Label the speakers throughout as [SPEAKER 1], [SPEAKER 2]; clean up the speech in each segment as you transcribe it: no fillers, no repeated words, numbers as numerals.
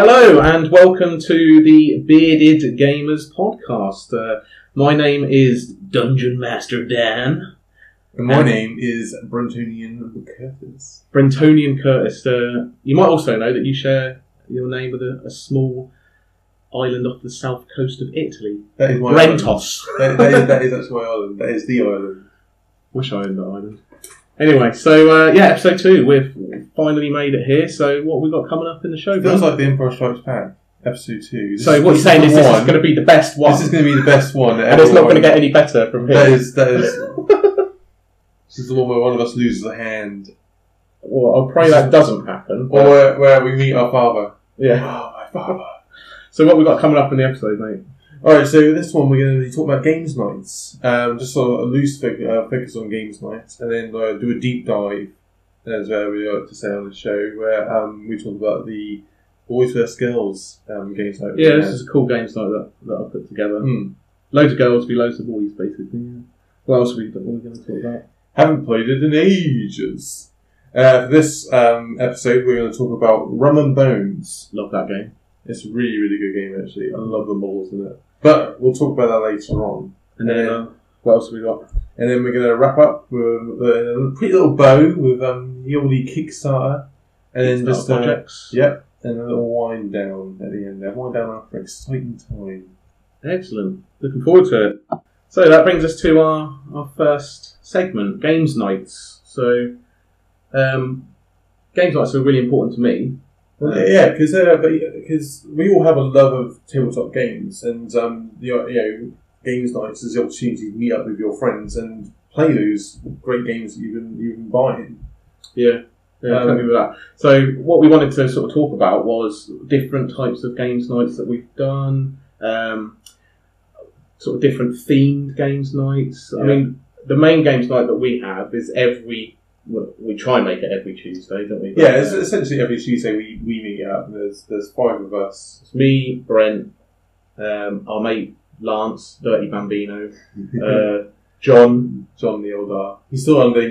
[SPEAKER 1] Hello and welcome to the Bearded Gamers podcast. My name is Dungeon Master Dan.
[SPEAKER 2] And my name is Brentonian Curtis.
[SPEAKER 1] Brentonian Curtis. You might also know that you share your name with a small island off the south coast of Italy.
[SPEAKER 2] That is my
[SPEAKER 1] Brentos.
[SPEAKER 2] island. That is actually my island. That is the island.
[SPEAKER 1] Wish I owned that island. Anyway, so episode 2. We've finally made it here. So what have we got coming up in the show?
[SPEAKER 2] It feels like The Empire Strikes Back, episode 2.
[SPEAKER 1] So what you're saying is this is going to be the best one.
[SPEAKER 2] This is going to be the best one.
[SPEAKER 1] And it's not going to get any better from here.
[SPEAKER 2] That is. This is the one where one of us loses a hand.
[SPEAKER 1] Well, I'll pray that doesn't happen.
[SPEAKER 2] Or where we meet our father.
[SPEAKER 1] Yeah.
[SPEAKER 2] Oh, my father.
[SPEAKER 1] So what have we got coming up in the episode, mate?
[SPEAKER 2] Alright, so this one we're going to be talking about games nights. Just sort of a loose focus on games nights, and then do a deep dive, as we like to say on the show, where we talk about the boys vs girls games night.
[SPEAKER 1] Yeah, this is a cool games night that I put together. Loads of girls be loads of boys, basically. Yeah. What else are we going to talk about?
[SPEAKER 2] Haven't played it in ages. For this episode, we're going to talk about Rum and Bones.
[SPEAKER 1] Love that game.
[SPEAKER 2] It's a really, really good game, actually. I love the models in it. But we'll talk about that later on.
[SPEAKER 1] And then what else have we got?
[SPEAKER 2] And then we're going to wrap up with a pretty little bow with the old Kickstarter. And then just
[SPEAKER 1] projects.
[SPEAKER 2] Yep. And a little wind down at the end there. Wind down after an exciting time.
[SPEAKER 1] Excellent. Looking forward to it. So that brings us to our first segment, Games Nights. So Games Nights are really important to me.
[SPEAKER 2] Yeah, because we all have a love of tabletop games, and games nights is the opportunity to meet up with your friends and play those great games that you've been buying.
[SPEAKER 1] Yeah, totally with that. So what we wanted to sort of talk about was different types of games nights that we've done, sort of different themed games nights. Yeah. I mean, the main games night that we have is we try and make it every Tuesday, don't we?
[SPEAKER 2] Yeah, it's essentially every Tuesday we meet up, and there's 5 of us.
[SPEAKER 1] It's me, Brent, our mate Lance, Dirty Bambino, John
[SPEAKER 2] the Elder. He's still under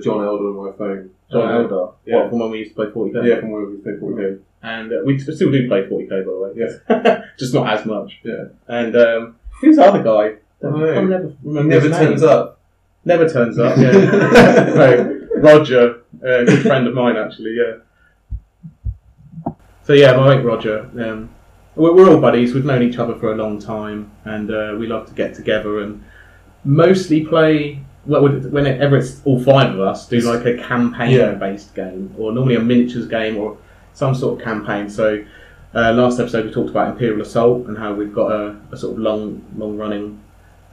[SPEAKER 2] John Elder on my phone.
[SPEAKER 1] John Elder?
[SPEAKER 2] Yeah.
[SPEAKER 1] What, from when we used to play 40k?
[SPEAKER 2] Yeah, from when we used to play 40k.
[SPEAKER 1] And we still do play 40k, by the way.
[SPEAKER 2] Yeah.
[SPEAKER 1] Just not as much.
[SPEAKER 2] Yeah.
[SPEAKER 1] And who's the other guy?
[SPEAKER 2] I
[SPEAKER 1] never remember
[SPEAKER 2] Never
[SPEAKER 1] his
[SPEAKER 2] turns
[SPEAKER 1] name.
[SPEAKER 2] up.
[SPEAKER 1] Never turns up, yeah. No, Roger, a good friend of mine, actually, yeah. So yeah, my mate Roger, we're all buddies, we've known each other for a long time, and we love to get together and mostly play, whenever it's all 5 of us, do like a campaign-based game, or normally a miniatures game, or some sort of campaign. So last episode we talked about Imperial Assault, and how we've got a sort of long-running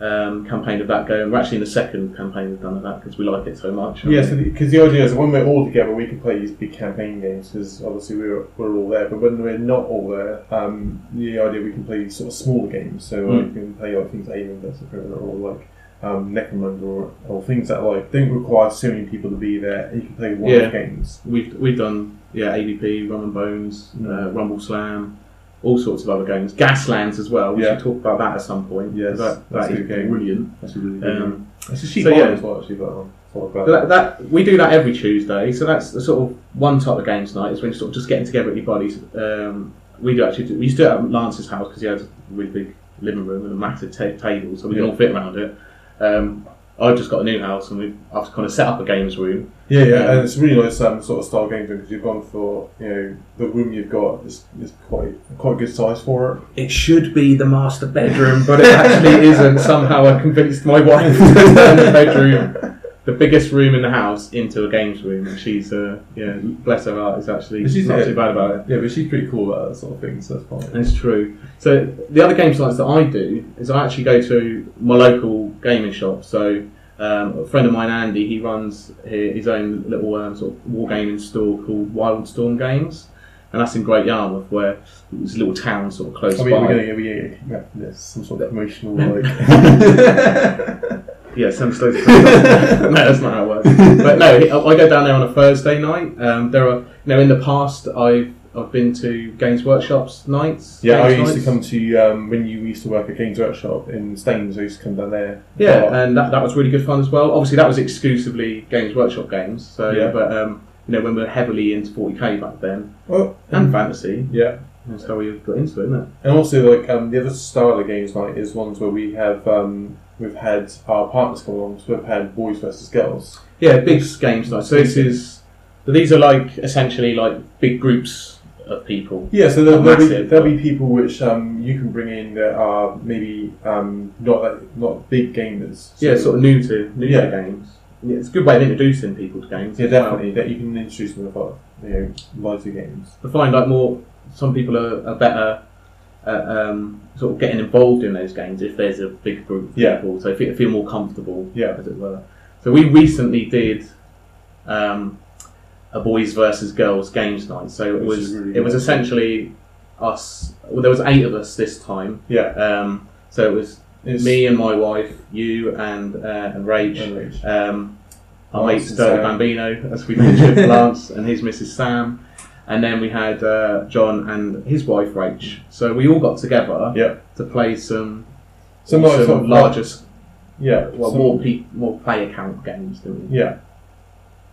[SPEAKER 1] campaign of that going. We're actually in the second campaign we've done of that because we like it so much.
[SPEAKER 2] Yeah, because the idea is that when we're all together, we can play these big campaign games because obviously we're all there. But when we're not all there, the idea we can play these sort of smaller games. So we can play like things like Alien vs Predator or like Necromunda or things that like don't require so many people to be there. You can play one games.
[SPEAKER 1] We've done ABP, Rum and Bones, Rumble Slam. All sorts of other games, Gaslands as well. We should talk about that at some point.
[SPEAKER 2] Yes,
[SPEAKER 1] that is brilliant.
[SPEAKER 2] That's a really good game. It's a cheap
[SPEAKER 1] as
[SPEAKER 2] well, actually.
[SPEAKER 1] But we do that every Tuesday. So that's the sort of one type of games night. Is when you're sort of just getting together with your buddies. We used to do it at Lance's house because he has a really big living room and a massive table, so we can all fit around it. I've just got a new house and I've kind of set up a games room.
[SPEAKER 2] Yeah, and it's really nice sort of style games room because you've gone for the room you've got is quite a good size for it.
[SPEAKER 1] It should be the master bedroom, but it actually isn't. Somehow I convinced my wife to turn the bedroom, the biggest room in the house, into a games room, and she's bless her heart, is actually not too bad about it.
[SPEAKER 2] Yeah, but she's pretty cool about that sort of thing, so that's fine.
[SPEAKER 1] It's true. So the other games nights that I do is I actually go to my local gaming shop. So a friend of mine, Andy, he runs his own little sort of wargaming store called Wild Storm Games, and that's in Great Yarmouth, where it's a little town sort of close by.
[SPEAKER 2] We're going to get some sort of promotional
[SPEAKER 1] Yeah, some slow. No, that's not how it works. But no, I go down there on a Thursday night. There are, in the past I've been to Games Workshop's nights.
[SPEAKER 2] Yeah, I used to come to when you used to work at Games Workshop in Staines. I used to come down there.
[SPEAKER 1] Yeah, and that was really good fun as well. Obviously, that was exclusively Games Workshop games. So, but when we were heavily into 40k back then, and fantasy.
[SPEAKER 2] Yeah.
[SPEAKER 1] That's how we got into it, isn't it?
[SPEAKER 2] And also, like the other style of games night is ones where we have we've had our partners come along. So we've had boys versus girls.
[SPEAKER 1] Yeah, big games night. So these are like essentially like big groups of people.
[SPEAKER 2] Yeah, so there'll be people which you can bring in that are maybe not big gamers. So
[SPEAKER 1] sort of new to games. Yeah, it's a good way of introducing people to games.
[SPEAKER 2] Yeah, definitely. That you can introduce them to lighter games.
[SPEAKER 1] I find like some people are better at sort of getting involved in those games if there's a big group of people, so feel more comfortable, as it were. So we recently did a boys versus girls games night. So it was essentially us. Well, there was 8 of us this time.
[SPEAKER 2] Yeah.
[SPEAKER 1] So it was me and my wife, you and Rach. Our mate Sterling Bambino, as we mentioned, Lance and his Mrs. Sam. And then we had John and his wife Rach. So we all got together to play some larger, more player count games, didn't we?
[SPEAKER 2] Yeah.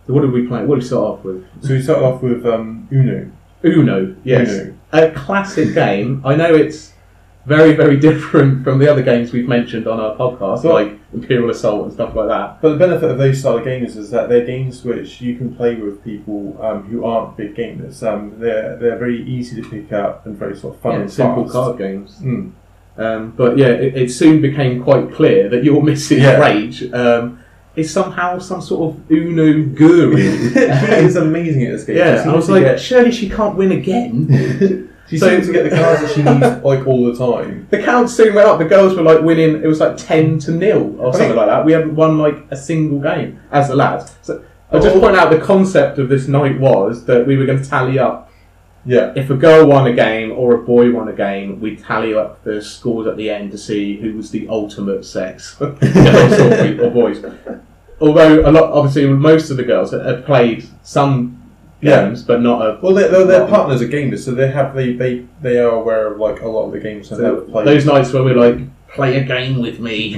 [SPEAKER 1] So what did we play? What did we start off with?
[SPEAKER 2] So we started off with Uno.
[SPEAKER 1] Uno, yes.
[SPEAKER 2] Uno.
[SPEAKER 1] A classic game. I know it's very, very different from the other games we've mentioned on our podcast, like Imperial Assault and stuff like that.
[SPEAKER 2] But the benefit of those style of games is that they're games which you can play with people who aren't big gamers. They're very easy to pick up and very sort of fun and
[SPEAKER 1] simple
[SPEAKER 2] fast.
[SPEAKER 1] card games. But it soon became quite clear that your Mrs. Rage is somehow some sort of Uno guru.
[SPEAKER 2] It's amazing at this game.
[SPEAKER 1] Yeah, I was like, surely she can't win again.
[SPEAKER 2] She seems to get the cards that she needs like all the time.
[SPEAKER 1] The count soon went up. The girls were like winning. It was like 10-0 or something like that. We haven't won like a single game as the lads. So I'll just point out the concept of this night was that we were going to tally up.
[SPEAKER 2] Yeah.
[SPEAKER 1] If a girl won a game or a boy won a game, we'd tally up the scores at the end to see who was the ultimate sex, girls or boys. Although obviously, most of the girls had played some games, but not a.
[SPEAKER 2] Well, their partners are gamers, so they are aware of like a lot of the games and have played.
[SPEAKER 1] Those nights where we're like, play a game with me.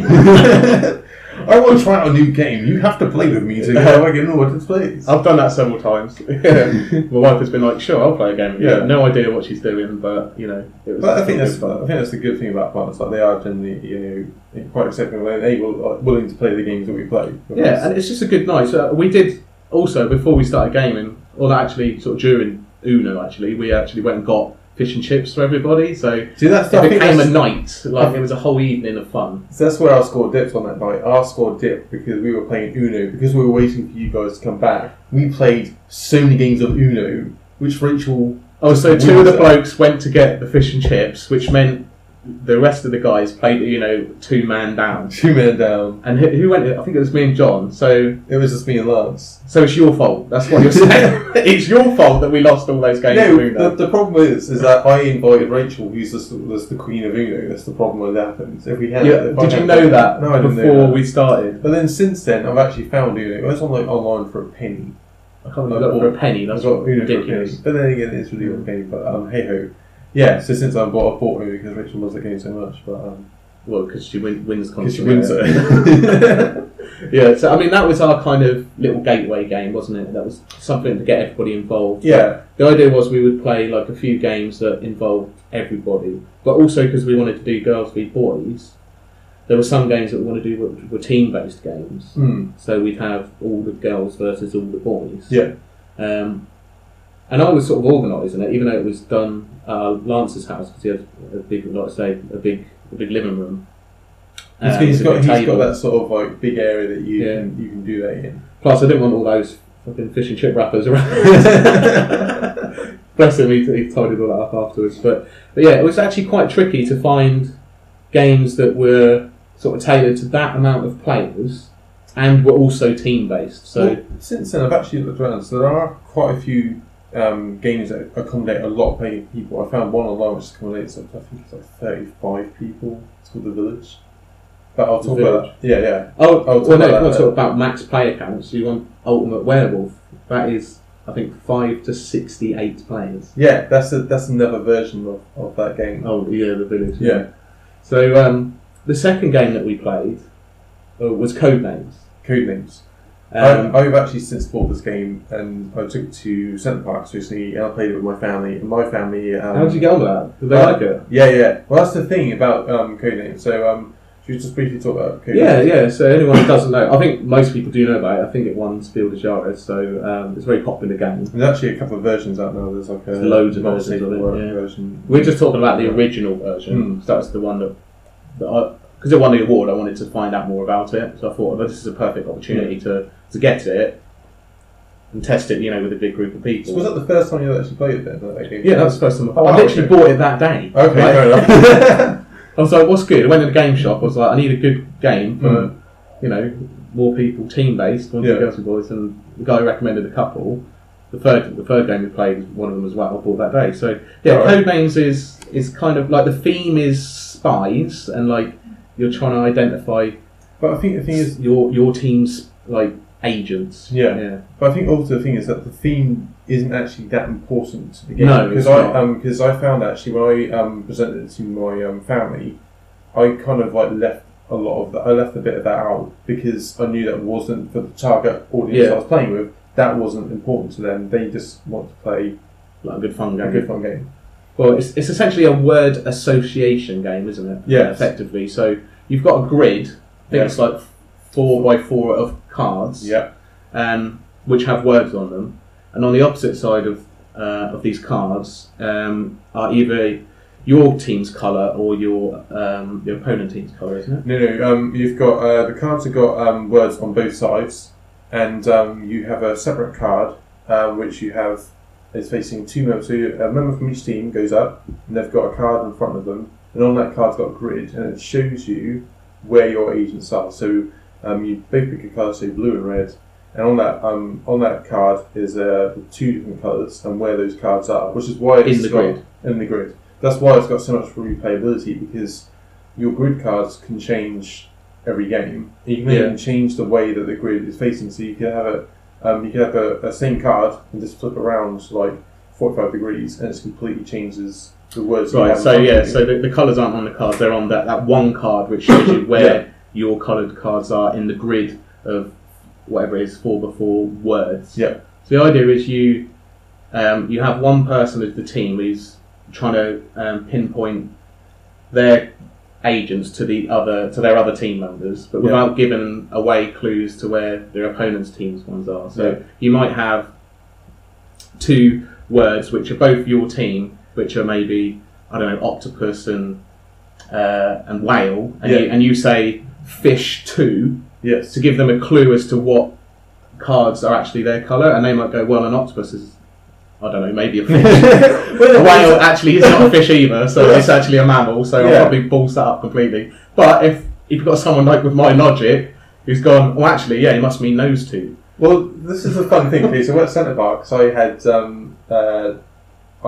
[SPEAKER 2] I want to try out a new game. You have to play with me to know what it plays.
[SPEAKER 1] I've done that several times. My wife has been like, "Sure, I'll play a game." Yeah, no idea what she's doing, but it was.
[SPEAKER 2] But I think that's the good thing about partners. Like they are generally, quite accepting. They're willing to play the games that we play.
[SPEAKER 1] Yeah, and it's just a good night. So we did also before we started gaming, or actually sort of during Uno. Actually, we actually went and got fish and chips for everybody, so it became a night, like it was a whole evening of fun.
[SPEAKER 2] So that's where our score dipped on that night. Our score dipped because we were playing Uno, because we were waiting for you guys to come back. We played so many games of Uno, which Rachel...
[SPEAKER 1] Oh, so 2 of the blokes went to get the fish and chips, which meant the rest of the guys played, 2-man down.
[SPEAKER 2] 2-man down.
[SPEAKER 1] And who went? I think it was me and John. So
[SPEAKER 2] it was just me and Lance.
[SPEAKER 1] So it's your fault. That's what you're saying. It's your fault that we lost all those games.
[SPEAKER 2] No, the problem is that I invited Rachel, who's the queen of Uno. That's the problem when that happens. If we had,
[SPEAKER 1] did you know that?
[SPEAKER 2] No, I didn't know
[SPEAKER 1] before
[SPEAKER 2] that.
[SPEAKER 1] we started.
[SPEAKER 2] But then since then, I've actually found Uno. I was online for a penny.
[SPEAKER 1] I can't remember for a penny. That's ridiculous.
[SPEAKER 2] But then again, it's really a penny. But hey ho. Yeah, so since I bought it because Rachel loves the game so much, but
[SPEAKER 1] well, because she wins constantly.
[SPEAKER 2] Because she wins it.
[SPEAKER 1] Yeah, so I mean that was our kind of little gateway game, wasn't it? That was something to get everybody involved.
[SPEAKER 2] Yeah.
[SPEAKER 1] The idea was we would play like a few games that involved everybody, but also because we wanted to do girls v boys, there were some games that we wanted to do were team-based games. So we'd have all the girls versus all the boys.
[SPEAKER 2] Yeah.
[SPEAKER 1] And I was sort of organising it, even though it was done at Lance's house, because he has a big, like I say, a big living room.
[SPEAKER 2] He's got that sort of like big area that you can do that in.
[SPEAKER 1] Plus, I didn't want all those fucking fish and chip wrappers around. Bless him, he tidied all that up afterwards. But yeah, it was actually quite tricky to find games that were sort of tailored to that amount of players and were also team based. So
[SPEAKER 2] since then, I've actually looked around. So there are quite a few games that accommodate a lot of people. I found one online which accommodates, I think it's like 35 people. It's called The Village. But I'll talk about that. Yeah.
[SPEAKER 1] If you want to talk about max player counts, you want Ultimate Werewolf. That is, I think, 5 to 68 players.
[SPEAKER 2] Yeah, that's another version of that game.
[SPEAKER 1] Oh yeah, The Village.
[SPEAKER 2] Yeah.
[SPEAKER 1] So the second game that we played was Codenames.
[SPEAKER 2] Codenames. I've actually since bought this game, and I took it to Centre Parks recently, and I played it with my family. And my family.
[SPEAKER 1] How did you get on with that? Did they like it?
[SPEAKER 2] Yeah. Well, that's the thing about Codenames. So, should we just briefly talk about Codenames?
[SPEAKER 1] Yeah. So anyone who doesn't know, I think most people do know about it. I think it won Spiel des Jahres, so it's a very popular game.
[SPEAKER 2] There's actually a couple of versions out now. There's like
[SPEAKER 1] loads of versions of it.
[SPEAKER 2] Version.
[SPEAKER 1] We're just talking about the original version. So that's the one that because it won the award, I wanted to find out more about it. So I thought, well, this is a perfect opportunity to get it and test it, with a big group of people.
[SPEAKER 2] So was that the first time you actually played it then? That game?
[SPEAKER 1] Yeah, that was the first time. I literally bought it that day.
[SPEAKER 2] Okay, fair enough.
[SPEAKER 1] I was like, what's good? I went to the game shop. I was like, I need a good game for, more people, team-based, one of the girls and boys, and the guy recommended a couple. The third game we played was one of them as well. I bought that day. So yeah, Codenames is kind of like the theme is spies and like you're trying to identify.
[SPEAKER 2] But I think the thing is
[SPEAKER 1] your team's like agents.
[SPEAKER 2] Yeah. But I think also the thing is that the theme isn't actually that important to the game.
[SPEAKER 1] No,
[SPEAKER 2] because I found actually when I presented it to my family, I kind of like left a lot of that. I left a bit of that out because I knew that wasn't for the target audience I was playing with. That wasn't important to them. They just want to play
[SPEAKER 1] like a good fun game. Well, it's essentially a word association game, isn't it?
[SPEAKER 2] Yeah,
[SPEAKER 1] effectively. So you've got a grid. I think it's like 4x4 of cards.
[SPEAKER 2] Yeah.
[SPEAKER 1] Which have words on them, and on the opposite side of these cards are either your team's colour or your opponent team's colour, isn't it?
[SPEAKER 2] No. You've got the cards have got words on both sides. And you have a separate card, which you have is facing two members. So a member from each team goes up, and they've got a card in front of them, and on that card's got a grid, and it shows you where your agents are. So you both pick a colour, say blue and red, and on that card is two different colours and where those cards are, which is why it's in the grid. That's why it's got so much replayability, because your grid cards can change every game. You can even change the way that the grid is facing. So you can have a same card and just flip around like 45 degrees, and it completely changes the words.
[SPEAKER 1] Right. So the colours aren't on the cards; they're on that one card, which shows you where your coloured cards are in the grid of whatever it is 4x4 words.
[SPEAKER 2] Yeah.
[SPEAKER 1] So the idea is you have one person as the team who's trying to pinpoint their agents to their other team members, but without giving away clues to where their opponent's team's ones are. So you might have two words which are both your team, which are maybe octopus and whale, and you say fish 2 to give them a clue as to what cards are actually their colour, and they might go, well, an octopus is, maybe a fish. A whale actually is not a fish either, so it's actually a mammal, so I'll probably balls that up completely. But if you've got someone like with my logic who's gone, well, actually, he must mean those two.
[SPEAKER 2] Well, this is a fun thing. Okay, so at Centre Parks, I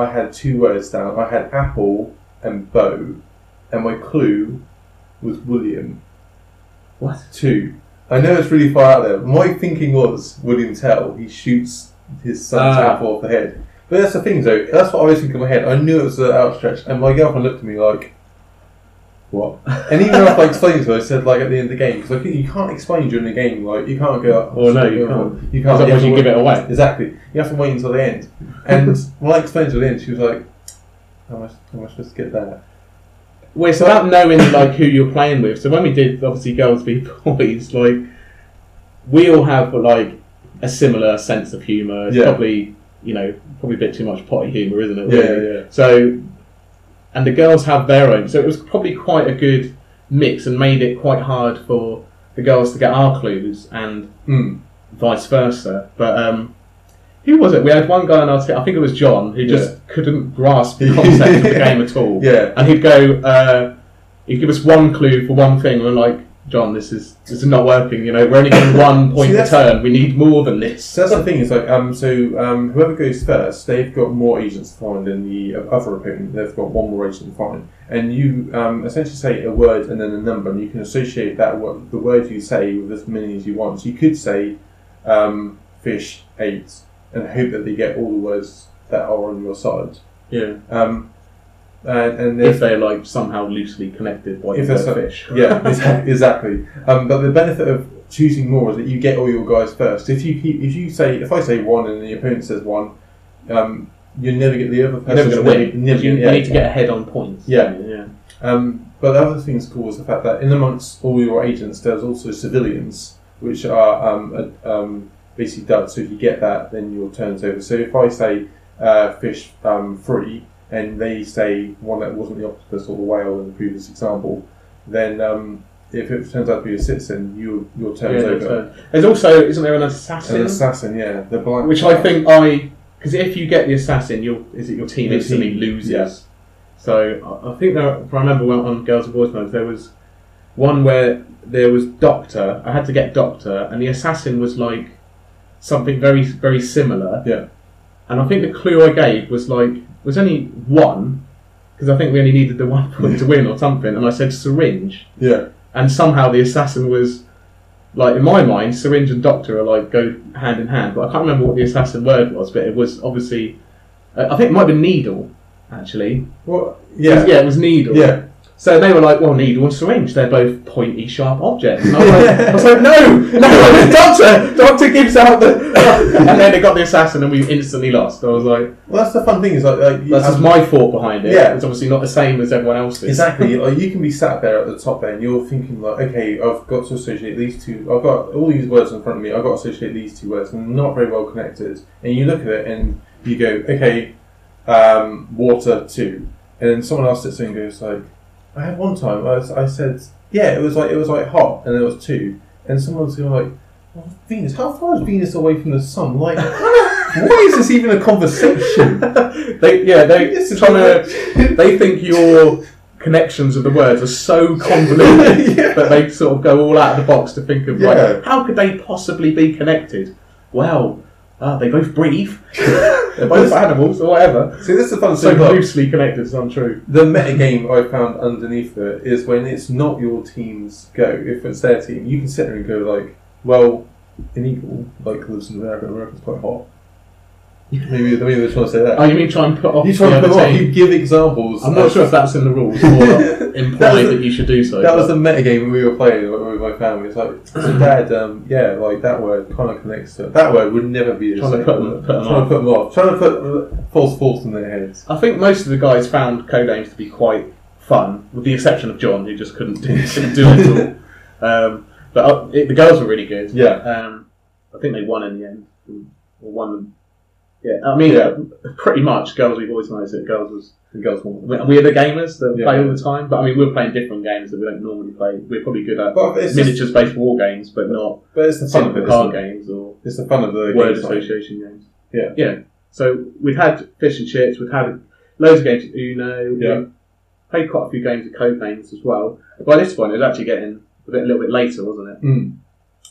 [SPEAKER 2] had two words down. I had apple and bow, and my clue was William.
[SPEAKER 1] What?
[SPEAKER 2] 2. I know it's really far out there. My thinking was William Tell. He shoots his son's apple off the head. But that's the thing, though. That's what I was thinking in my head. I knew it was outstretched, and my girlfriend looked at me like, "What?" And even after I explained to her, I said, like at the end of the game, because you can't explain during the game. Like you can't go.
[SPEAKER 1] Oh no, you can't.
[SPEAKER 2] You can't.
[SPEAKER 1] Otherwise, you give it away.
[SPEAKER 2] Exactly. You have to wait until the end. And when I explained to her the end, she was like, "How am I supposed to get that?"
[SPEAKER 1] Well, it's about knowing like who you're playing with. So when we did obviously Girls v Boys, like we all have like a similar sense of humour. It's probably a bit too much potty humour, isn't it? Really?
[SPEAKER 2] Yeah.
[SPEAKER 1] So, and the girls have their own. So it was probably quite a good mix and made it quite hard for the girls to get our clues and vice versa. But who was it? We had one guy on our team, I think it was John, who just couldn't grasp the concept of the game at all.
[SPEAKER 2] Yeah.
[SPEAKER 1] And he'd go, he'd give us one clue for one thing, and we're like, John, this is not working. We're only getting 1 point per turn. We need more than this.
[SPEAKER 2] So that's the thing. Is like whoever goes first, they've got more agents to find than the other opponent. They've got one more agent to find, and you essentially say a word and then a number, and you can associate the word you say with as many as you want. So you could say fish 8 and hope that they get all the words that are on your side.
[SPEAKER 1] Yeah.
[SPEAKER 2] And
[SPEAKER 1] if they're like somehow loosely connected by the word fish.
[SPEAKER 2] Yeah, exactly. But the benefit of choosing more is that you get all your guys first. If I say 1 and the opponent says 1, you never get the other person.
[SPEAKER 1] You're never going to win. You need to get ahead on points.
[SPEAKER 2] Yeah. But the other thing that's cool is the fact that in amongst all your agents, there's also civilians, which are basically duds. So if you get that, then your turn's over. So if I say fish 3, and they say one that wasn't the octopus or the whale in the previous example, then if it turns out to be a citizen, your turn's over.
[SPEAKER 1] There's also, isn't there an assassin?
[SPEAKER 2] An assassin, yeah, the black.
[SPEAKER 1] Which I think because if you get the assassin, your team instantly loses. Yeah. So I think if I remember on Girls and Boys Modes, there was one where there was Doctor. I had to get Doctor, and the assassin was like something very, very similar.
[SPEAKER 2] Yeah.
[SPEAKER 1] And I think the clue I gave was only 1, because I think we only needed the 1 point to win or something. And I said syringe.
[SPEAKER 2] Yeah.
[SPEAKER 1] And somehow the assassin was in my mind, syringe and Doctor are go hand in hand. But I can't remember what the assassin word was. But it was obviously, I think it might have been needle. Actually,
[SPEAKER 2] well, yeah,
[SPEAKER 1] it was needle. Yeah. So they were like, well, needle and syringe, they're both pointy, sharp objects. And I was like, no, Doctor! Doctor gives out the... And then they got the assassin and we instantly lost. I was like...
[SPEAKER 2] Well, that's the fun thing, is
[SPEAKER 1] that's just my thought behind it.
[SPEAKER 2] Yeah.
[SPEAKER 1] It's obviously not the same as everyone else's.
[SPEAKER 2] Exactly. You can be sat there at the top there and you're thinking okay, I've got to associate these two, I've got all these words in front of me, I've got to associate these two words, and they're not very well connected. And you look at it and you go, okay, water 2. And then someone else sits there and goes I had one time I said it was like hot, and there was 2, and someone's going well, Venus, how far is Venus away from the sun? Why is this even a conversation?
[SPEAKER 1] They think your connections of the words are so convoluted that they sort of go all out of the box to think of how could they possibly be connected? Well, they both breathe. They're both animals or whatever.
[SPEAKER 2] See, this is the fun
[SPEAKER 1] so
[SPEAKER 2] thing.
[SPEAKER 1] Loosely connected, it's untrue.
[SPEAKER 2] The meta game I found underneath it is when it's not your team's go. If it's their team, you can sit there and go well, an eagle lives in America. America's quite hot. Maybe they're trying to say that.
[SPEAKER 1] Oh, you mean try and put off?
[SPEAKER 2] You try and put off. You give examples.
[SPEAKER 1] I'm not sure if that's in the rules or implied that you should do so.
[SPEAKER 2] That was the meta game when we were playing with my family. It's so Dad, that word kind of connects to it. That word would never be the same. Trying to put them off. Trying to put false thoughts in their heads.
[SPEAKER 1] I think most of the guys found Codenames to be quite fun, with the exception of John, who just couldn't do it at all. But the girls were really good.
[SPEAKER 2] Yeah.
[SPEAKER 1] I think they won in the end. Or won. Yeah, I mean, pretty much girls. We've always noticed that the girls won. We are the gamers that play all the time, but I mean, we're playing different games that we don't normally play. We're probably good at miniatures-based war games, but not.
[SPEAKER 2] But it's the fun of the
[SPEAKER 1] card games or
[SPEAKER 2] it's the fun of the
[SPEAKER 1] word association games.
[SPEAKER 2] Yeah,
[SPEAKER 1] yeah. So we've had fish and chips. We've had loads of games of Uno.
[SPEAKER 2] Yeah.
[SPEAKER 1] We've played quite a few games of Codenames as well. By this point, it was actually getting a little bit later, wasn't it?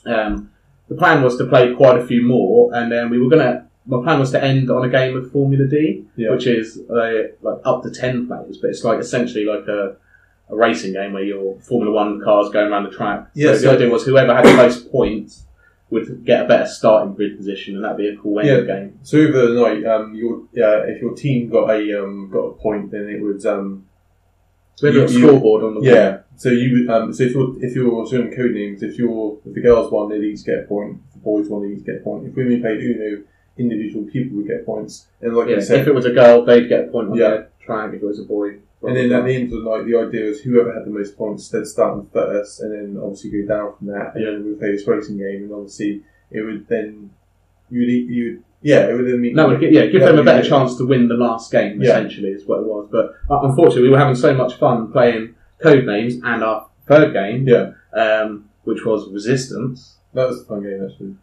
[SPEAKER 2] Mm.
[SPEAKER 1] The plan was to play quite a few more, and then we were gonna. My plan was to end on a game of Formula D, which is up to 10 players, but it's essentially like a racing game where you're Formula 1 cars going around the track. So the idea was whoever had the most points would get a better starting grid position, and that'd be a cool end game.
[SPEAKER 2] So over the night, if your team got a point, then it would.
[SPEAKER 1] So we have a scoreboard on the
[SPEAKER 2] board. So you if you're doing Codenames, if the girls won, they'd each get a point. If the boys won, they'd each get a point. If we played Uno, individual people would get points, and you said,
[SPEAKER 1] if it was a girl, they'd get a point on their track. If it was a boy,
[SPEAKER 2] and then at the end of the night, the idea was whoever had the most points, they'd start on first, and then obviously go down from that, and then we play this racing game, and obviously it would then it would then mean
[SPEAKER 1] give them a better chance to win the last game. Essentially, is what it was. But unfortunately, we were having so much fun playing Codenames and our third game, which was Resistance.
[SPEAKER 2] That was a fun game, actually.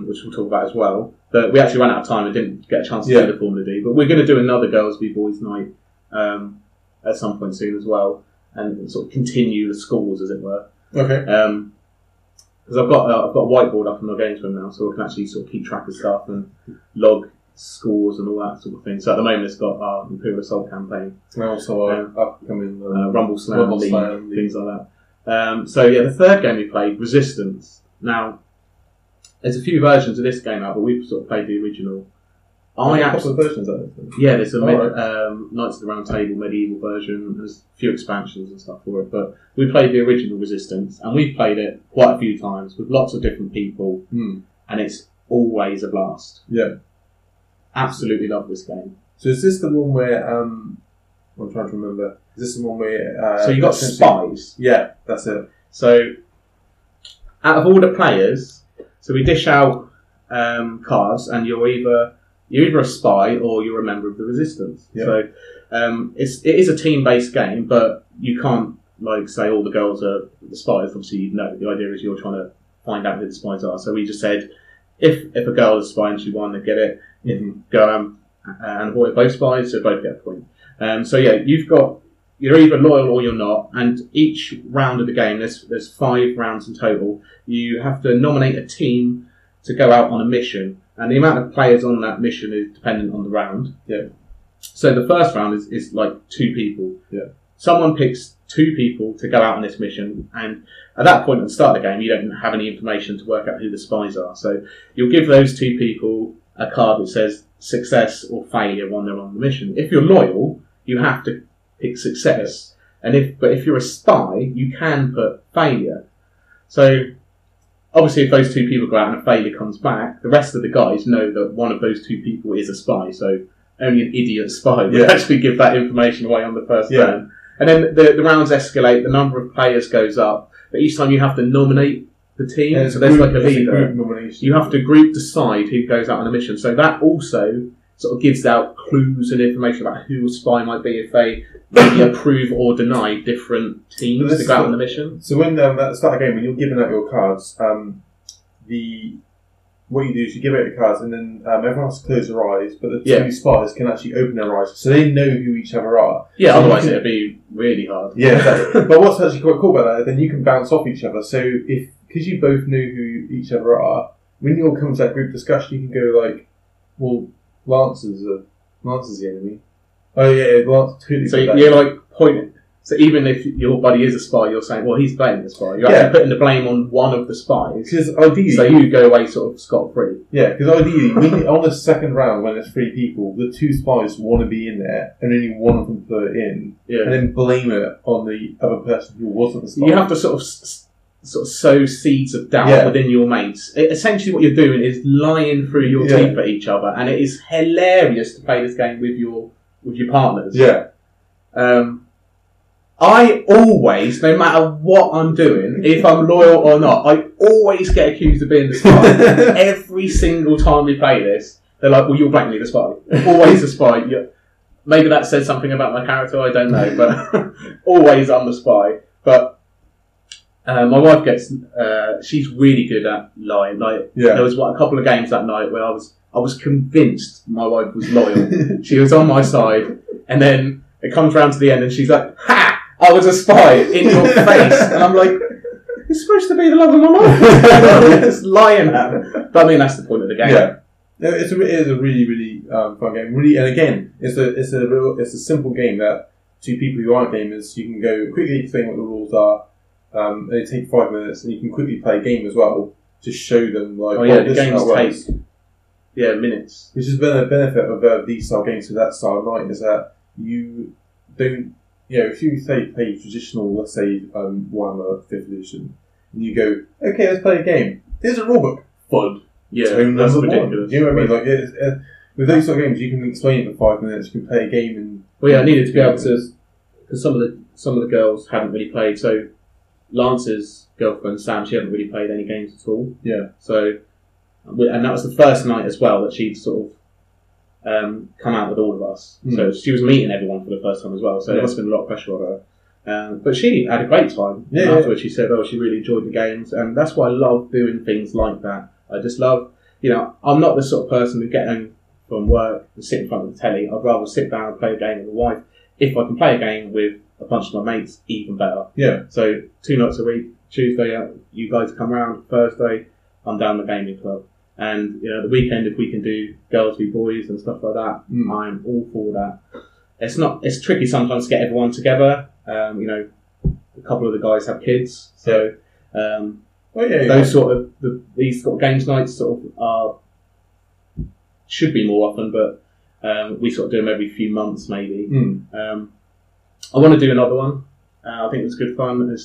[SPEAKER 1] Which we'll talk about as well. But we actually ran out of time and didn't get a chance to do the Formula D. But we're going to do another Girls v Boys night at some point soon as well, and sort of continue the scores, as it were.
[SPEAKER 2] Okay.
[SPEAKER 1] Because I've got a whiteboard up in my games room now, so I can actually sort of keep track of stuff and log scores and all that sort of thing. So at the moment, it's got our Imperial Assault campaign,
[SPEAKER 2] and also our upcoming
[SPEAKER 1] Rumble Slam League, things like that. The third game we played, Resistance. Now, there's a few versions of this game out, but we've sort of played the original I
[SPEAKER 2] a couple of versions of it.
[SPEAKER 1] Yeah, there's a Knights of the Round Table medieval version. There's a few expansions and stuff for it, but we played the original Resistance, and we've played it quite a few times with lots of different people, and it's always a blast.
[SPEAKER 2] Yeah,
[SPEAKER 1] absolutely love this game.
[SPEAKER 2] So is this the one where I'm trying to remember? Is this the one where
[SPEAKER 1] so you got spies?
[SPEAKER 2] Yeah, that's it.
[SPEAKER 1] So out of all the players, so we dish out cards, and you're either a spy or you're a member of the Resistance. Yeah. So it is a team-based game, but you can't say all the girls are the spies. Obviously, no. The idea is you're trying to find out who the spies are. So we just said if a girl is a spy and she won, they get it. If you go and avoid both spies, so both get a point. So yeah, you're either loyal or you're not, and each round of the game, there's 5 rounds in total. You have to nominate a team to go out on a mission, and the amount of players on that mission is dependent on the round.
[SPEAKER 2] Yeah.
[SPEAKER 1] So the first round is 2 people.
[SPEAKER 2] Yeah.
[SPEAKER 1] Someone picks 2 people to go out on this mission, and at that point at the start of the game, you don't have any information to work out who the spies are. So you'll give those 2 people a card that says success or failure when they're on the mission. If you're loyal, you have to pick success, and if you're a spy, you can put failure. So obviously, if those 2 people go out and a failure comes back, the rest of the guys know that one of those 2 people is a spy. So only an idiot spy would actually give that information away on the first turn. And then the rounds escalate, the number of players goes up, but each time you have to nominate the team. So there's a leader. You have to group decide who goes out on a mission. So that also sort of gives out clues and information about who a spy might be if they maybe approve or deny different teams to go out on the mission.
[SPEAKER 2] So when at the start of the game, when you're giving out your cards, what you do is you give out your cards, and then everyone has to close their eyes, but the 2 spies can actually open their eyes, so they know who each other are.
[SPEAKER 1] Yeah, so otherwise it'd be really hard.
[SPEAKER 2] Yeah, exactly. But what's actually quite cool about that, then you can bounce off each other. So because you both know who each other are, when you all come to that group discussion, you can go well, Lance is the enemy. Oh yeah, Lance totally.
[SPEAKER 1] So you're pointing. So even if your buddy is a spy, you're saying, well, he's blaming the spy. You're actually putting the blame on one of the spies.
[SPEAKER 2] Because ideally,
[SPEAKER 1] so you go away sort of scot-free.
[SPEAKER 2] Yeah, because ideally, on the second round, when it's 3 people, the 2 spies want to be in there, and only one of them put it in, and then blame it on the other person who wasn't the spy.
[SPEAKER 1] You have to sort of sow seeds of doubt within your mates. Essentially, what you're doing is lying through your teeth at each other, and it is hilarious to play this game with your partners.
[SPEAKER 2] Yeah.
[SPEAKER 1] I always, no matter what I'm doing, if I'm loyal or not, I always get accused of being the spy. Every single time we play this, they're like, well, you're blatantly the spy. Always the spy. Maybe that says something about my character, I don't know, but always I'm the spy. But my wife she's really good at lying. There was a couple of games that night where I was convinced my wife was loyal. She was on my side, and then it comes round to the end and she's like, ha! I was a spy in your face. And I'm like, you're supposed to be the love of my life. Just lying at me. But I mean, that's the point of the game.
[SPEAKER 2] Yeah. No, it is a really, really fun game. Really, and again, it's a simple game that to people who aren't gamers, you can go quickly explain what the rules are. And they take 5 minutes, and you can quickly play a game as well to show them
[SPEAKER 1] the games take minutes.
[SPEAKER 2] Which has been a benefit of these style games with that style of night is that you don't. If you play traditional, let's say Warhammer 5th edition, and you go, okay, let's play a game. Here's a rulebook. Fun.
[SPEAKER 1] Yeah, that's ridiculous.
[SPEAKER 2] Do you know what I mean? With those sort of games, you can explain it in 5 minutes. You can play a game in.
[SPEAKER 1] Well, I needed to be able to, because some of the girls hadn't really played. So Lance's girlfriend Sam, she hadn't really played any games at all.
[SPEAKER 2] Yeah.
[SPEAKER 1] So, and that was the first night as well that she'd sort of come out with all of us. So she was meeting everyone for the first time as well. So there must have been a lot of pressure on her. But she had a great time. Afterwards, she said, she really enjoyed the games. And that's why I love doing things like that. I just love, I'm not the sort of person who get home from work and sit in front of the telly. I'd rather sit down and play a game with my wife. If I can play a game with a bunch of my mates, even better.
[SPEAKER 2] Yeah.
[SPEAKER 1] So 2 nights a week. Tuesday, you guys come round. Thursday, I'm down the gaming club. And the weekend, if we can do girls v boys and stuff like that, I'm all for that. It's tricky sometimes to get everyone together. A couple of the guys have kids, so those sort of these sort of games nights sort of are should be more often, but we sort of do them every few months maybe. I want to do another one. I think it was good fun.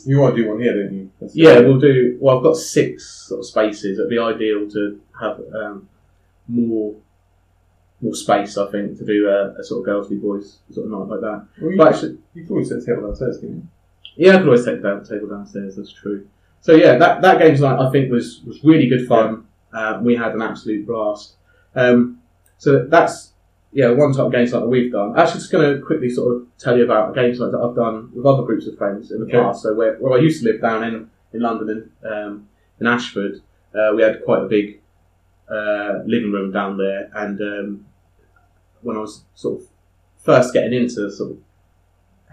[SPEAKER 2] You want to do one here, don't you?
[SPEAKER 1] We'll do. Well, I've got 6 sort of spaces. It'd be ideal to have more space, I think, to do a sort of girls v boys sort of night like that.
[SPEAKER 2] Well,
[SPEAKER 1] but actually,
[SPEAKER 2] you can always set the table downstairs, can you?
[SPEAKER 1] Yeah, I could always take the table downstairs. That's true. So yeah, that games night I think was really good fun. We had an absolute blast. So that's one type of games night that we've done. Actually, just going to quickly sort of tell you about a games night that I've done with other groups of friends in the past. So where I used to live down in London in Ashford, we had quite a big living room down there, and when I was sort of first getting into sort of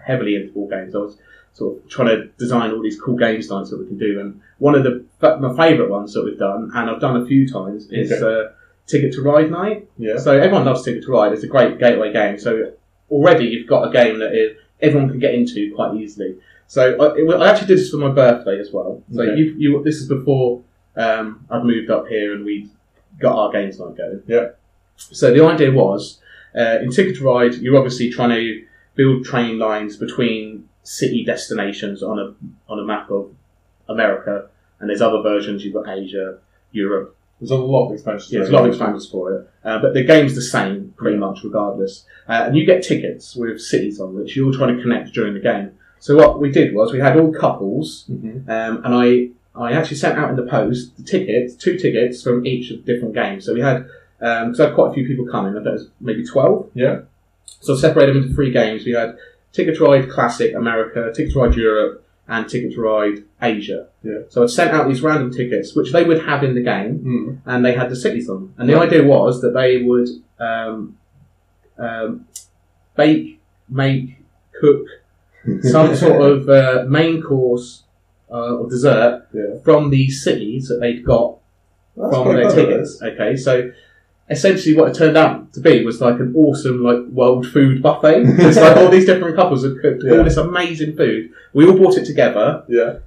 [SPEAKER 1] heavily into board games, I was sort of trying to design all these cool games nights that we can do. And one of my favourite ones that we've done, and I've done a few times, is Ticket to Ride night. Yeah. So everyone loves Ticket to Ride. It's a great gateway game. So already you've got a game that everyone can get into quite easily. So I actually did this for my birthday as well. So this is before I'd moved up here and we got our games night going. Yeah. So the idea was, in Ticket to Ride, you're obviously trying to build train lines between city destinations on a map of America, and there's other versions. You've got Asia, Europe.
[SPEAKER 2] There's a lot of expansions.
[SPEAKER 1] Yeah, there's a lot of expansions for it, but the game's the same pretty much regardless. And you get tickets with cities on which you're trying to connect during the game. So what we did was we had all couples, and I actually sent out in the post the tickets, 2 tickets from each of the different games. So we had, because I had quite a few people coming, I bet it was maybe 12. Yeah. So I separated them into 3 games. We had Ticket to Ride Classic America, Ticket to Ride Europe, and Ticket to Ride Asia. Yeah. So I'd sent out these random tickets, which they would have in the game, and they had the cities on them. And the idea was that they would bake, make, cook some sort of main course or dessert from these cities that they'd got from their tickets. Okay, so essentially what it turned out to be was like an awesome world food buffet. It's like all these different couples had cooked all this amazing food. We all bought it together. Yeah.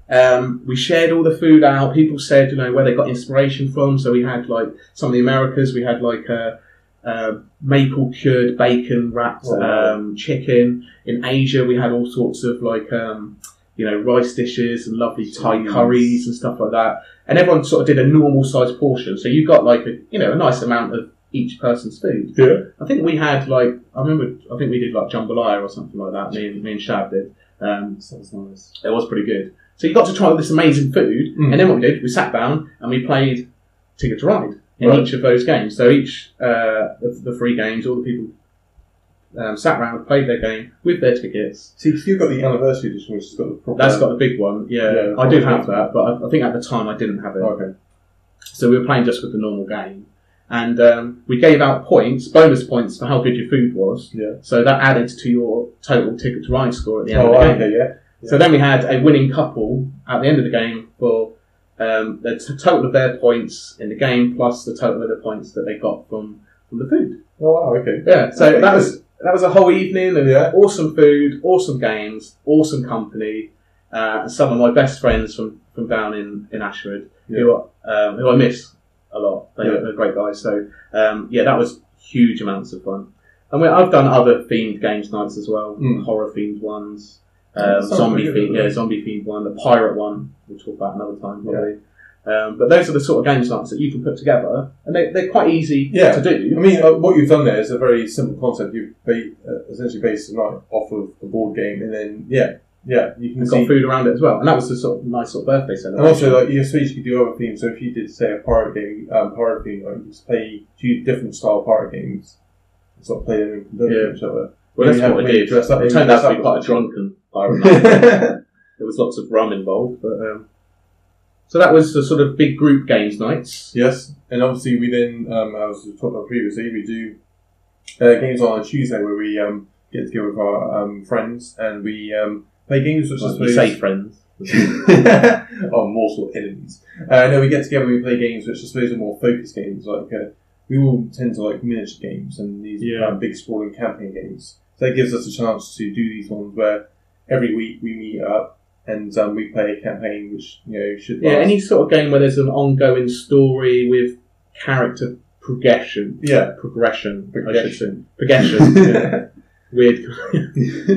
[SPEAKER 1] We shared all the food out. People said, where they got inspiration from. So we had some of the Americas. We had maple cured bacon wrapped chicken. In Asia, we had all sorts of rice dishes and lovely Thai curries and stuff like that. And everyone sort of did a normal sized portion. So you got a nice amount of each person's food. Yeah. I think we had I think we did jambalaya or something like that. Me and Shab did.
[SPEAKER 2] Sounds nice.
[SPEAKER 1] It was pretty good. So you got to try all this amazing food, and then what we did, we sat down and we played Ticket to Ride in each of those games. So each of the 3 games, all the people sat around and played their game with their tickets.
[SPEAKER 2] See, you've got the anniversary edition, which has got the proper...
[SPEAKER 1] That's got the big one, yeah. I do have that, but I think at the time I didn't have it. Okay. So we were playing just with the normal game. And we gave out bonus points for how good your food was. Yeah. So that added to your total Ticket to Ride score at the end of the game. Okay, yeah. So then we had a winning couple at the end of the game for the total of their points in the game plus the total of the points that they got from the food.
[SPEAKER 2] Oh wow, okay.
[SPEAKER 1] Yeah, so that was a whole evening of awesome food, awesome games, awesome company. Some of my best friends from down in Ashford who I miss a lot. They're great guys. So that was huge amounts of fun. And I've done other themed games nights as well, horror themed ones, zombie themed one, the pirate one. We'll talk about another time probably. But those are the sort of games nights that you can put together, and they're quite easy to do.
[SPEAKER 2] I mean, what you've done there is a very simple concept. You've essentially based the night off of a board game, and then you can
[SPEAKER 1] got food around it as well, and that was a sort of nice sort of birthday celebration.
[SPEAKER 2] And also, you could do other themes. So if you did say a pirate game, you could just play 2 different style pirate games, and sort of play them in conjunction with each other.
[SPEAKER 1] Well, that's what I did. It turned out to be quite a drunken pirate night. There was lots of rum involved, but. So that was the sort of big group games nights.
[SPEAKER 2] Yes, and obviously we then, as we talked about previously, we do games on a Tuesday where we get together with our friends and we play games which
[SPEAKER 1] you say friends.
[SPEAKER 2] More sort of enemies. No, we get together and we play games which I suppose are more focused games. We all tend to like miniature games and these big sprawling campaign games. So that gives us a chance to do these ones where every week we meet up. And we play a campaign which should last.
[SPEAKER 1] Any sort of game where there's an ongoing story with character progression.
[SPEAKER 2] Yeah.
[SPEAKER 1] Progression.
[SPEAKER 2] Progression.
[SPEAKER 1] I should say. Progression. Yeah. Weird.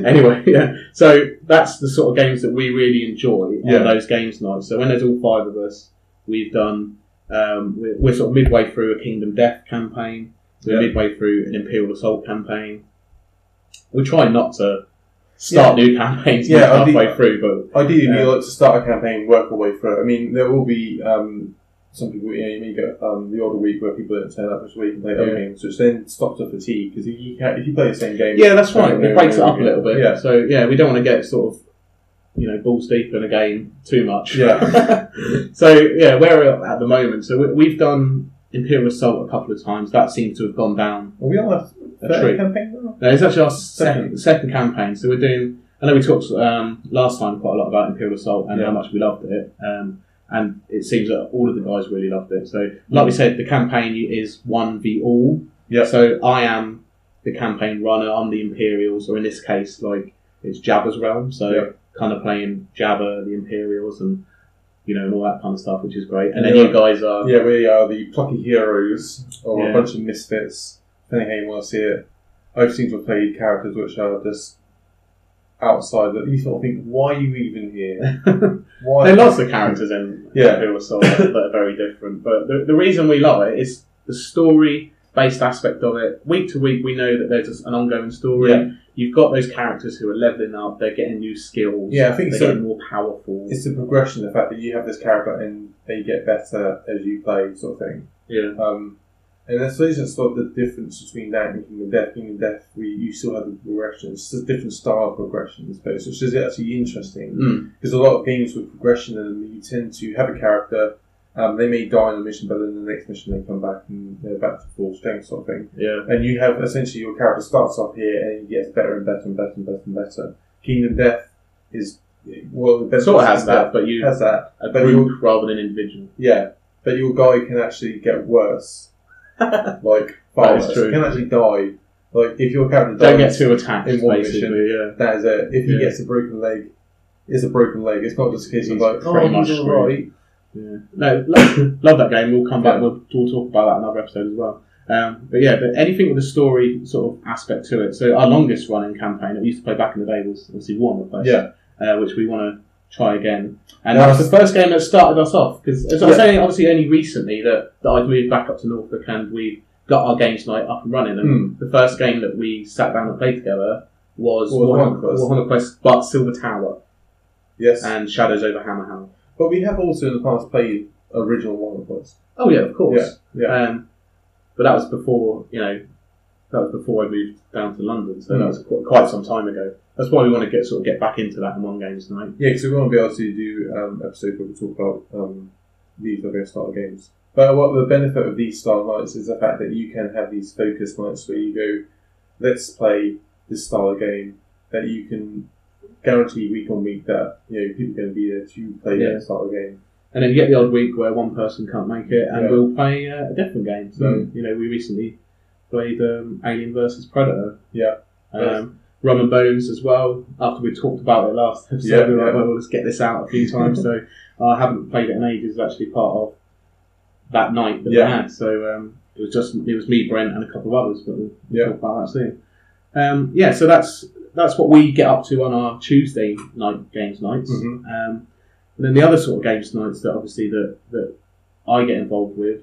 [SPEAKER 1] Anyway, yeah. So that's the sort of games that we really enjoy on those games nights. So when there's all 5 of us, we've done. We're sort of midway through a Kingdom Death campaign. We're midway through an Imperial Assault campaign. We try not to start new campaigns halfway through, but
[SPEAKER 2] ideally we like to start a campaign, work our way through it. I mean, there will be some people, you may get the odd week where people don't turn up this week and play other games, which then stops the fatigue, because if you play the same game...
[SPEAKER 1] Yeah, that's right. It breaks it up a little bit. Yeah. So, we don't want to get sort of, balls deep in a game too much.
[SPEAKER 2] Yeah.
[SPEAKER 1] So, where we're at the moment. So, we've done Imperial Assault a couple of times. That seems to have gone down.
[SPEAKER 2] Are we on our third campaign now?
[SPEAKER 1] No, it's actually our second campaign. So, we're doing... I know we talked last time quite a lot about Imperial Assault and how much we loved it. And it seems that all of the guys really loved it. So, like we said, the campaign is 1v all.
[SPEAKER 2] Yeah.
[SPEAKER 1] So, I am the campaign runner. I'm the Imperials, or in this case, it's Jabba's realm. So, kind of playing Jabba, the Imperials, and all that kind of stuff, which is great. And then you guys are...
[SPEAKER 2] Yeah, we are the plucky heroes, or a bunch of misfits, depending how you want to see it. I've seen to have played characters which are just outside, that you sort of think, why are you even here? Why?
[SPEAKER 1] There are lots of characters in Imperial Assault that are very different, but the reason we love it is the story-based aspect of it. Week to week, we know that there's an ongoing story.
[SPEAKER 2] Yeah.
[SPEAKER 1] You've got those characters who are leveling up, they're getting new skills,
[SPEAKER 2] I think
[SPEAKER 1] they're getting more powerful.
[SPEAKER 2] It's the progression, the fact that you have this character and they get better as you play, sort of thing.
[SPEAKER 1] Yeah.
[SPEAKER 2] And I suppose that's sort of the difference between that and Kingdom Death. Kingdom Death, you still have the progression. It's just a different style of progression, I suppose, which is actually interesting. Because a lot of games with progression in them, you tend to have a character, they may die in a mission, but then the next mission they come back and they're back to full strength, sort of thing.
[SPEAKER 1] Yeah.
[SPEAKER 2] And you have, essentially, your character starts off here and he gets better and better and better and better and better. Kingdom Death is,
[SPEAKER 1] it sort of has that, but you
[SPEAKER 2] has that.
[SPEAKER 1] A group rather than individual.
[SPEAKER 2] Yeah. But your guy can actually get worse. Far worse.
[SPEAKER 1] True.
[SPEAKER 2] You can actually die. If your character
[SPEAKER 1] don't
[SPEAKER 2] dies
[SPEAKER 1] get too attached
[SPEAKER 2] in one mission, that is it. If he gets a broken leg, it's a broken leg. It's not just a case of he's alright.
[SPEAKER 1] Yeah. No, love that game. We'll come back. We'll talk about that in another episode as well. But anything with the story sort of aspect to it. So our longest running campaign that we used to play back in the day was obviously War and Bones, which we want to try again. And that was the first game that started us off, because as I was saying, obviously only recently that I've moved back up to Norfolk and we got our games night up and running. And the first game that we sat down and played together was Warhammer Quest, but Silver Tower.
[SPEAKER 2] Yes.
[SPEAKER 1] And Shadows over Hammerhand.
[SPEAKER 2] But we have also in the past played original Warhammer Quest.
[SPEAKER 1] Oh yeah, of course.
[SPEAKER 2] Yeah.
[SPEAKER 1] But that was before, I moved down to London, so that was quite some time ago. That's why we want to get back into that in one games night. Yeah,
[SPEAKER 2] because we want to be able to do episodes where we talk about these other style of games. But what the benefit of these style nights is the fact that you can have these focus nights where you go, let's play this style of game, that you can guarantee week on week that people are going to be there to play that style of game. And
[SPEAKER 1] then you get the odd week where one person can't make it, and we'll play a different game. So we recently played Alien vs Predator.
[SPEAKER 2] Yeah.
[SPEAKER 1] Rum and Bones as well. After we talked about it last episode, we were like, well, let's get this out a few times. So I haven't played it in ages. It's actually part of that night that we had. So it was me, Brent, and a couple of others, but we'll talk about that soon. So that's what we get up to on our Tuesday night games nights. And then the other sort of games nights that obviously that I get involved with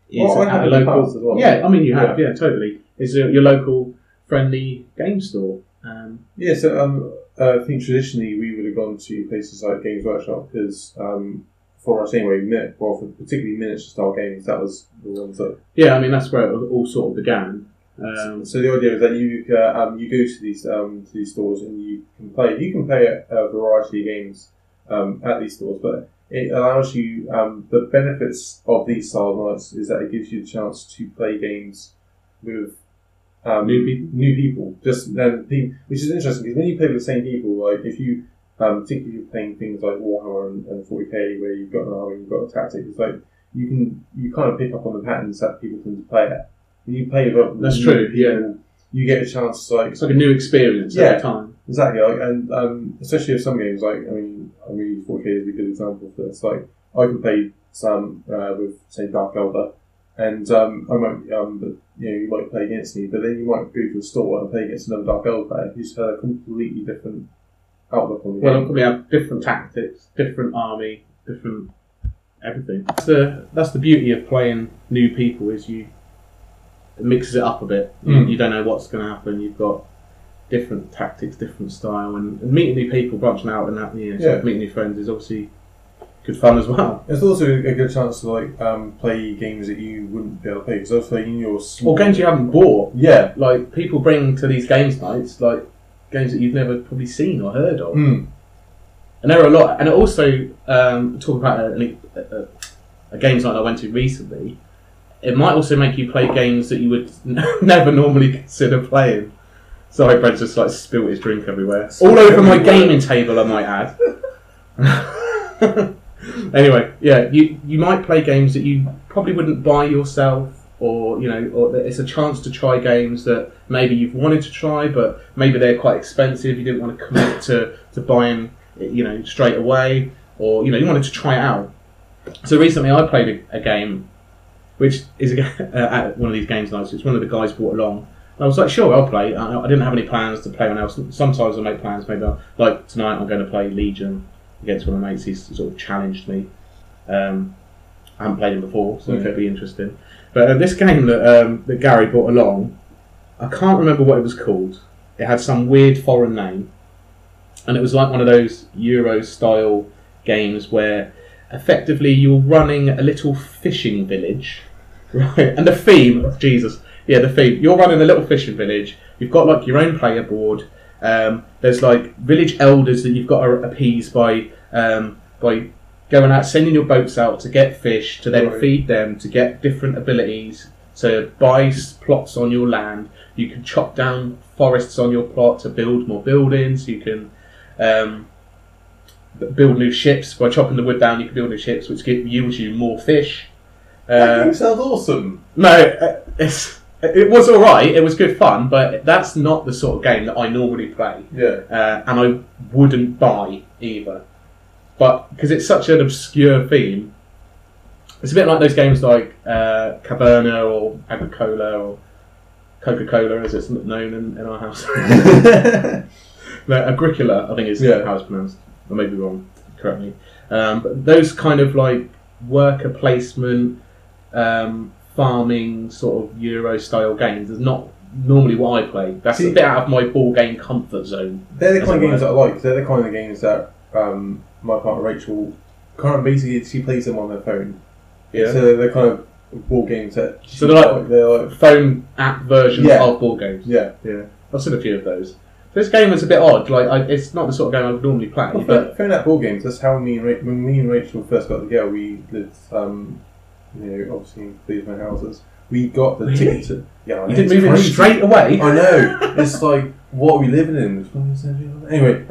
[SPEAKER 1] is at a local.
[SPEAKER 2] As well.
[SPEAKER 1] Yeah, I mean you have, totally. Is your local friendly game store.
[SPEAKER 2] So I think traditionally we would have gone to places like Games Workshop because for us anyway, for particularly miniature style games, that was the ones that. Yeah,
[SPEAKER 1] I mean that's where it all sort of began.
[SPEAKER 2] So the idea is that you go to these stores and you can play. You can play a variety of games at these stores, but it allows you the benefits of these style nights is that it gives you the chance to play games with new people. Just which is interesting because when you play with the same people, like if you particularly if you're playing things like Warhammer and 40k where you've got an army, you've got a tactic, it's like you kind of pick up on the patterns that people tend to play at. When you play with
[SPEAKER 1] that's true.
[SPEAKER 2] People, you get a chance to
[SPEAKER 1] it's like a new experience every time.
[SPEAKER 2] Exactly, and especially with some games like I mean 40k is a good example for this. Like I can play some with say Dark Elder, and I might, but, you might play against me, but then you might go to a store and play against another Dark Elf player who's had a completely different outlook on the
[SPEAKER 1] Well,
[SPEAKER 2] game.
[SPEAKER 1] they'll probably have different tactics, different army, different everything. That's the beauty of playing new people, is it mixes it up a bit. You don't know what's going to happen. You've got different tactics, different style, and meeting new people, branching out, and that meeting new friends is obviously good fun as well.
[SPEAKER 2] It's also a good chance to play games that you wouldn't be able to play, because obviously in your small...
[SPEAKER 1] Or games you haven't bought.
[SPEAKER 2] Yeah.
[SPEAKER 1] Like, people bring to these games nights, like, games that you've never probably seen or heard of. And there are a lot, and also, talking about a games night I went to recently, it might also make you play games that you would never normally consider playing. Sorry, Brent just spilled his drink everywhere. All over my gaming table, I might add. Anyway, yeah, you might play games that you probably wouldn't buy yourself, or it's a chance to try games that maybe you've wanted to try, but maybe they're quite expensive. You didn't want to commit to buying, straight away, or you wanted to try it out. So recently, I played a game, which is at one of these games nights, which one of the guys brought along. I was like, sure, I'll play. I didn't have any plans to play anyone else. Sometimes I make plans. Maybe tonight I'm going to play Legion against one of my mates. He's sort of challenged me. I haven't played him before, so it could be interesting. But this game that Gary brought along, I can't remember what it was called. It had some weird foreign name, and it was like one of those Euro-style games where effectively you're running a little fishing village, right? And the theme, Jesus. Yeah, the theme. You're running a little fishing village. You've got your own player board. There's village elders that you've got to appease by going out, sending your boats out to get fish, to then feed them, to get different abilities, to buy plots on your land. You can chop down forests on your plot to build more buildings. You can build new ships. By chopping the wood down, you can build new ships, which yields you more fish.
[SPEAKER 2] That game sounds awesome.
[SPEAKER 1] No, it was alright, it was good fun, but that's not the sort of game that I normally play.
[SPEAKER 2] Yeah.
[SPEAKER 1] And I wouldn't buy either. But because it's such an obscure theme, it's a bit like those games like Caverna or Agricola or Coca-Cola, as it's known in our house. No, Agricola, I think is how it's pronounced. I may be wrong, correct me. But those kind of worker placement, farming sort of Euro-style games is not normally what I play. That's a bit out of my ball game comfort zone.
[SPEAKER 2] They're the kind of games that I like. They're the kind of games that my partner Rachel basically she plays them on her phone. Yeah. So they're kind of ball games that.
[SPEAKER 1] So they're like phone app versions of ball games.
[SPEAKER 2] Yeah.
[SPEAKER 1] Yeah. I've seen a few of those. This game was a bit odd. It's not the sort of game I would normally play.
[SPEAKER 2] Well,
[SPEAKER 1] but
[SPEAKER 2] phone app ball games. That's how when me and Rachel first got together. We lived. Obviously in these my houses. We got the ticket to... Yeah,
[SPEAKER 1] you didn't move in straight away?
[SPEAKER 2] I know. It's what are we living in? Anyway,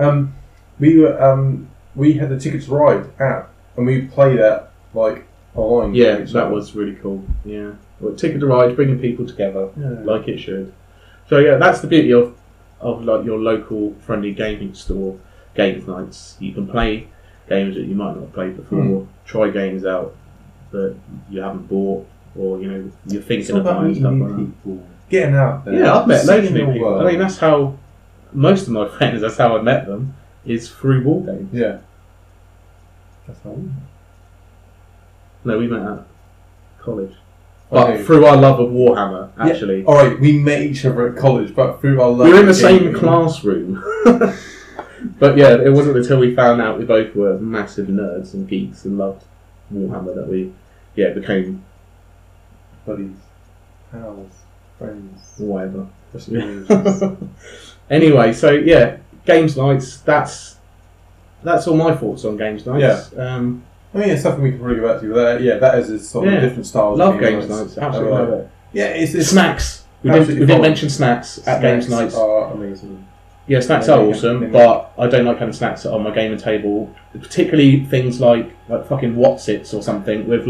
[SPEAKER 2] we had the Ticket to Ride app, and we played that, online.
[SPEAKER 1] Yeah, that was really cool. Yeah. Well, Ticket to Ride, bringing people together, like it should. So yeah, that's the beauty of your local friendly gaming store games nights. You can play games that you might not have played before, try games out that you haven't bought, or you're thinking of buying stuff like that.
[SPEAKER 2] Getting out there.
[SPEAKER 1] Yeah, I've met loads of new people. I mean, that's how most of my friends. That's how I met them. Is through Boardgames.
[SPEAKER 2] Yeah. That's how we met.
[SPEAKER 1] No, we met at college, but through our love of Warhammer. Actually,
[SPEAKER 2] all right, we met each other at college, but through our love.
[SPEAKER 1] We were in the same classroom. But yeah, it wasn't until we found out we both were massive nerds and geeks and loved Warhammer that we became
[SPEAKER 2] buddies, pals, friends,
[SPEAKER 1] whatever. Anyway, so yeah, games nights. That's all my thoughts on games nights.
[SPEAKER 2] Yeah. I mean, it's something we can probably go back to. That is a sort of different styles.
[SPEAKER 1] Love games nights. Absolutely love it.
[SPEAKER 2] Yeah, it's
[SPEAKER 1] snacks. We didn't mention snacks at games nights.
[SPEAKER 2] Are amazing.
[SPEAKER 1] Yeah, snacks are awesome, but I don't like having snacks on my gaming table. Particularly things like fucking Wotsits or something with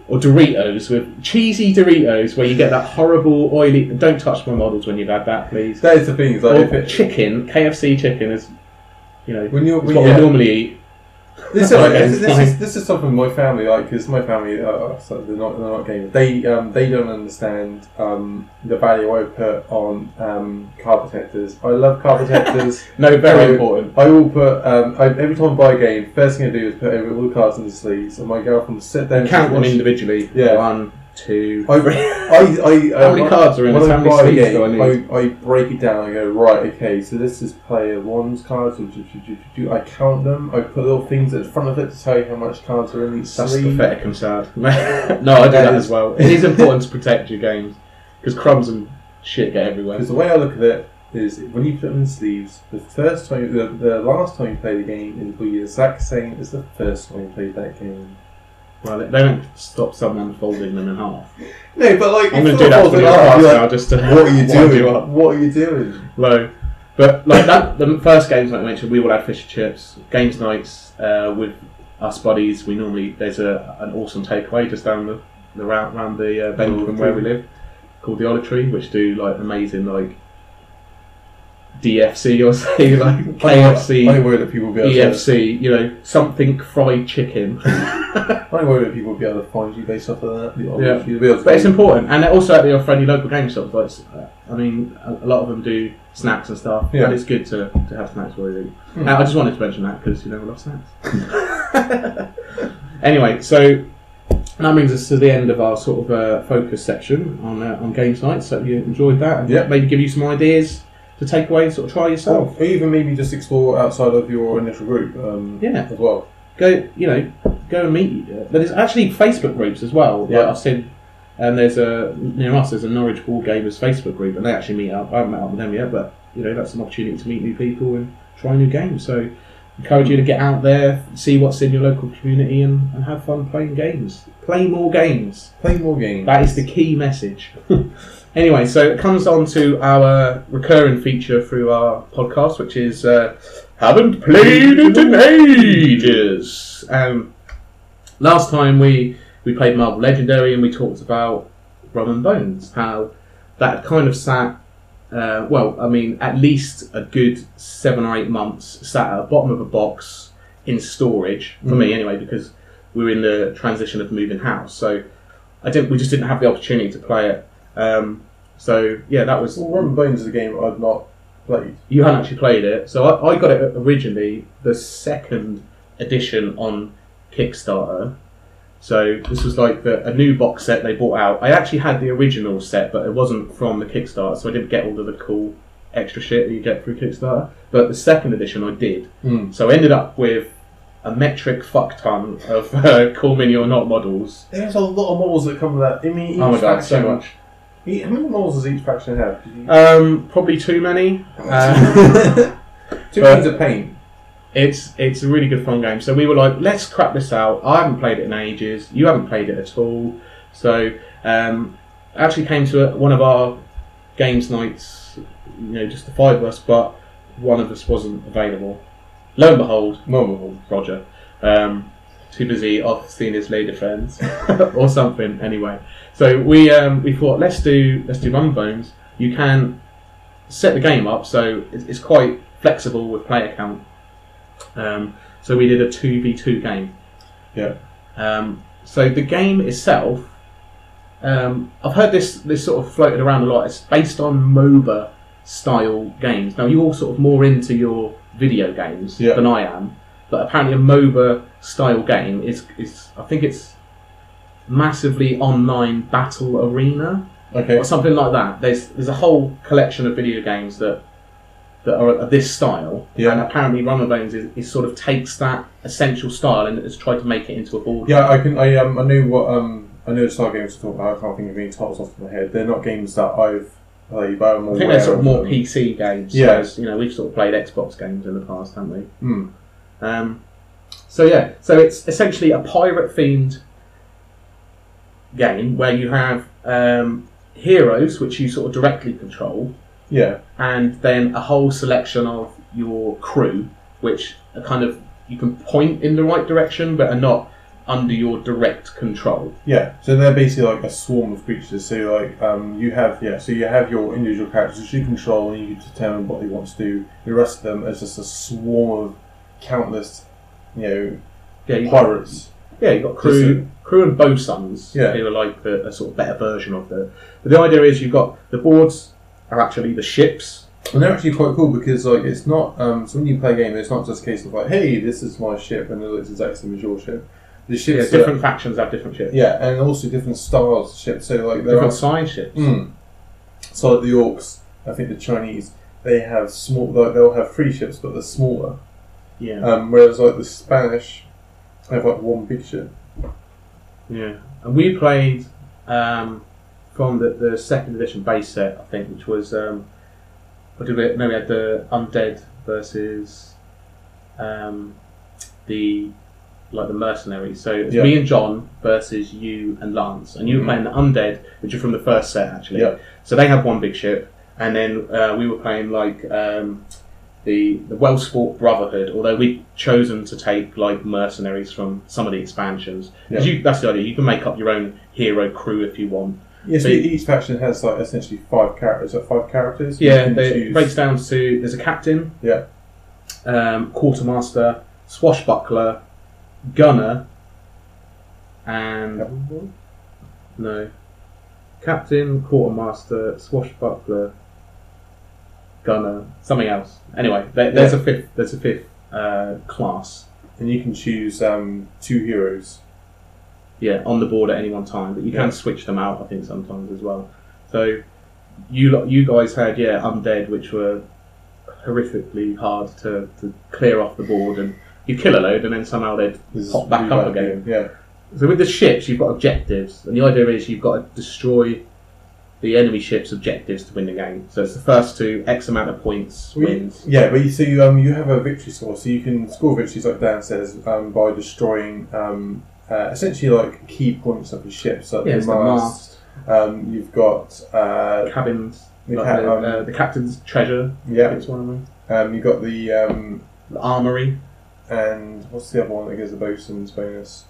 [SPEAKER 1] or Doritos with cheesy Doritos where you get that horrible oily. Don't touch my models when you've had that, please.
[SPEAKER 2] That is the thing.
[SPEAKER 1] Or chicken, KFC chicken is,
[SPEAKER 2] what we
[SPEAKER 1] normally eat.
[SPEAKER 2] This is something my family like, because my family so they're not gamers. They don't understand the value I put on card protectors. I love card protectors.
[SPEAKER 1] No, very important.
[SPEAKER 2] I will put every time I buy a game, first thing I do is put all the cards in the sleeves, and my girlfriend will sit there and
[SPEAKER 1] count them individually.
[SPEAKER 2] Yeah.
[SPEAKER 1] 1, 2, 3.
[SPEAKER 2] How
[SPEAKER 1] many cards are in this? How many sleeves do I need?
[SPEAKER 2] I break it down. I go, right, okay, so this is player one's cards. I count them. I put little things at the front of it to tell you how much cards are in each sleeve.
[SPEAKER 1] That's pathetic and sad. No, I do that as well. It is important to protect your games, because crumbs and shit get everywhere.
[SPEAKER 2] Because the way I look at it is, when you put them in sleeves, the last time you play the game will be the exact same as the first time you played that game.
[SPEAKER 1] Well, they don't stop someone folding them in half.
[SPEAKER 2] No, but like,
[SPEAKER 1] I'm going to do that for your class now, just to
[SPEAKER 2] what are you doing? What are you doing?
[SPEAKER 1] No, but like that, the first games like I mentioned, we all had fish and chips games nights with us buddies. We normally there's an awesome takeaway just down the round the bend from where we live, called the Olive Tree, which do like amazing like DFC or say like KFC,
[SPEAKER 2] I worry that people will be able
[SPEAKER 1] EFC, you know, something fried chicken.
[SPEAKER 2] I worry that people will be able to find you based off of that.
[SPEAKER 1] Yeah, but it's important, and they're also at your friendly local game shops. Like, I mean, a lot of them do snacks and stuff, and it's good to have snacks while you eat. I just wanted to mention that because we love snacks. Anyway, so that brings us to the end of our sort of focus section on games nights. So you enjoyed that, and maybe give you some ideas to take away and sort of try yourself.
[SPEAKER 2] Or even maybe just explore outside of your initial group as well.
[SPEAKER 1] Go and meet. There's actually Facebook groups as well.
[SPEAKER 2] Yeah.
[SPEAKER 1] Like I've seen, and near us there's a Norwich Boardgames Facebook group, and they actually meet up. I haven't met up with them yet, but you know, that's an opportunity to meet new people and try new games. So encourage you to get out there, see what's in your local community, and have fun playing games. Play more games.
[SPEAKER 2] Play more games.
[SPEAKER 1] That is the key message. Anyway, so it comes on to our recurring feature through our podcast, which is haven't played it in ages. Last time we played Marvel Legendary, and we talked about Rum and Bones, how that kind of sat, at least a good 7 or 8 months sat at the bottom of a box in storage, for me anyway, because we were in the transition of moving house. So we just didn't have the opportunity to play it. That was...
[SPEAKER 2] Well, Rum and Bones is a game I've not played.
[SPEAKER 1] You hadn't actually played it. So I got it originally, the second edition on Kickstarter. So this was like a new box set they brought out. I actually had the original set, but it wasn't from the Kickstarter, so I didn't get all of the cool extra shit that you get through Kickstarter. But the second edition I did. So I ended up with a metric fuck ton of Call Me or Not models.
[SPEAKER 2] There's a lot of models that come with that. I mean,
[SPEAKER 1] oh my god, so much.
[SPEAKER 2] How many models does each faction have?
[SPEAKER 1] Probably too many.
[SPEAKER 2] Too many to paint.
[SPEAKER 1] It's a really good fun game. So we were like, let's crack this out. I haven't played it in ages. You haven't played it at all. So actually came to one of our games nights, you know, just the 5 of us, but one of us wasn't available. Lo and behold, Roger. Too busy off seeing his lady friends or something. Anyway, so we thought let's do Rum and Bones. You can set the game up, so it's quite flexible with player count. So we did a 2v2 game.
[SPEAKER 2] Yeah.
[SPEAKER 1] So the game itself, I've heard this sort of floated around a lot. It's based on MOBA style games. Now you're all sort of more into your video games than I am. But apparently a MOBA style game is I think it's massively online battle arena or something like that. There's a whole collection of video games that are of this style, and apparently Rum and Bones is sort of takes that essential style and has tried to make it into a board game.
[SPEAKER 2] Yeah, I know the style games to talk about. I can't think of any titles off the head. They're not games that I've played, but I'm
[SPEAKER 1] I think they're sort of more PC games.
[SPEAKER 2] Yeah,
[SPEAKER 1] whereas, you know, we've sort of played Xbox games in the past, haven't we? So it's essentially a pirate-themed game where you have heroes which you sort of directly control.
[SPEAKER 2] Yeah. And
[SPEAKER 1] then a whole selection of your crew, which are kind of you can point in the right direction, but are not under your direct control.
[SPEAKER 2] Yeah. So they're basically like a swarm of creatures. So like you have your individual characters which you control, and you determine what they want to do. The rest of them is just a swarm of countless pirates.
[SPEAKER 1] Yeah, you've got crew and bosuns who are like a sort of better version of the. But the idea is you've got the boards are actually the ships.
[SPEAKER 2] And they're actually quite cool because like it's not so when you play a game, it's not just a case of like, hey, this is my ship and it looks exactly the same as your ship. The ships
[SPEAKER 1] different factions have different ships.
[SPEAKER 2] Yeah, and also different styles of ships. So like
[SPEAKER 1] different size ships.
[SPEAKER 2] So like the Orcs, I think the Chinese, they have small. Like, they'll have 3 ships, but they're smaller.
[SPEAKER 1] Yeah.
[SPEAKER 2] Whereas like the Spanish have like 1 big ship.
[SPEAKER 1] Yeah, and we played from the 2nd edition base set, I think, which was what did we? No, we had the undead versus the mercenaries. So it was me and John versus you and Lance, and you were playing the undead, which are from the first set actually. Yeah. So they had 1 big ship, and then we were playing like the Wellsport Brotherhood. Although we'd chosen to take like mercenaries from some of the expansions, that's the idea. You can make up your own hero crew if you want.
[SPEAKER 2] Yeah, so each faction has like essentially 5 characters. So 5 characters.
[SPEAKER 1] Yeah, it breaks down to there's a captain.
[SPEAKER 2] Yeah.
[SPEAKER 1] Quartermaster, swashbuckler, gunner, and no, captain, quartermaster, swashbuckler, gunner, something else. Anyway, there's a fifth. There's a 5th class,
[SPEAKER 2] and you can choose 2 heroes.
[SPEAKER 1] Yeah, on the board at any one time, but you can switch them out, I think, sometimes as well. So you guys had undead, which were horrifically hard to clear off the board, and you kill a load, and then somehow they'd pop back up again.
[SPEAKER 2] Yeah.
[SPEAKER 1] So with the ships, you've got objectives, and the idea is you've got to destroy the enemy ship's objectives to win the game. So it's the first to X amount of points wins.
[SPEAKER 2] Yeah, but you have a victory score, so you can score victories, like Dan says, by destroying. Essentially, like key points of the ship, so the mast. You've got
[SPEAKER 1] cabins, the captain's treasure.
[SPEAKER 2] Yeah,
[SPEAKER 1] it's one of them.
[SPEAKER 2] You've got the
[SPEAKER 1] armory,
[SPEAKER 2] and what's the other one that gives the bosun's bonus?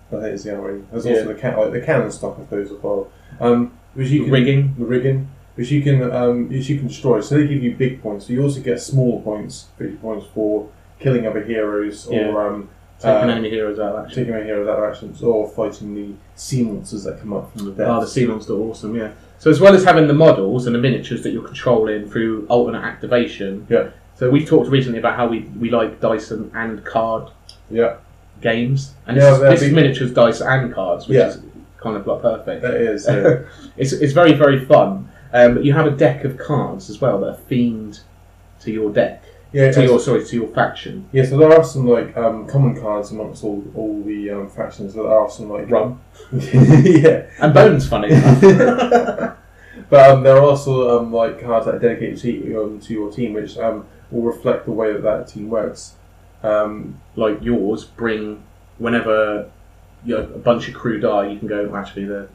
[SPEAKER 2] I think it's the armory. There's also the cannon stock of those as well. Which you can,
[SPEAKER 1] the rigging,
[SPEAKER 2] which you can destroy. So they give you big points. So you also get smaller points, 50 points for killing other heroes or.
[SPEAKER 1] Taking enemy heroes out of action.
[SPEAKER 2] Taking enemy heroes out of actions, or fighting the sea monsters that come up from the depths.
[SPEAKER 1] Oh, the sea monsters are awesome, yeah. So as well as having the models and the miniatures that you're controlling through alternate activation, so we talked recently about how we like dice and card games, and this is miniatures, dice and cards, which is kind of like perfect.
[SPEAKER 2] It is.
[SPEAKER 1] It's very, very fun, but you have a deck of cards as well that are themed to your deck.
[SPEAKER 2] Yeah,
[SPEAKER 1] to your faction.
[SPEAKER 2] Yeah, so there are some like common cards amongst all the factions. There are some like
[SPEAKER 1] Rum,
[SPEAKER 2] and
[SPEAKER 1] Bones, funny enough.
[SPEAKER 2] But there are also like cards that are dedicated to your team, which will reflect the way that team works.
[SPEAKER 1] Like yours, bring whenever a bunch of crew die, you can go. Actually, they're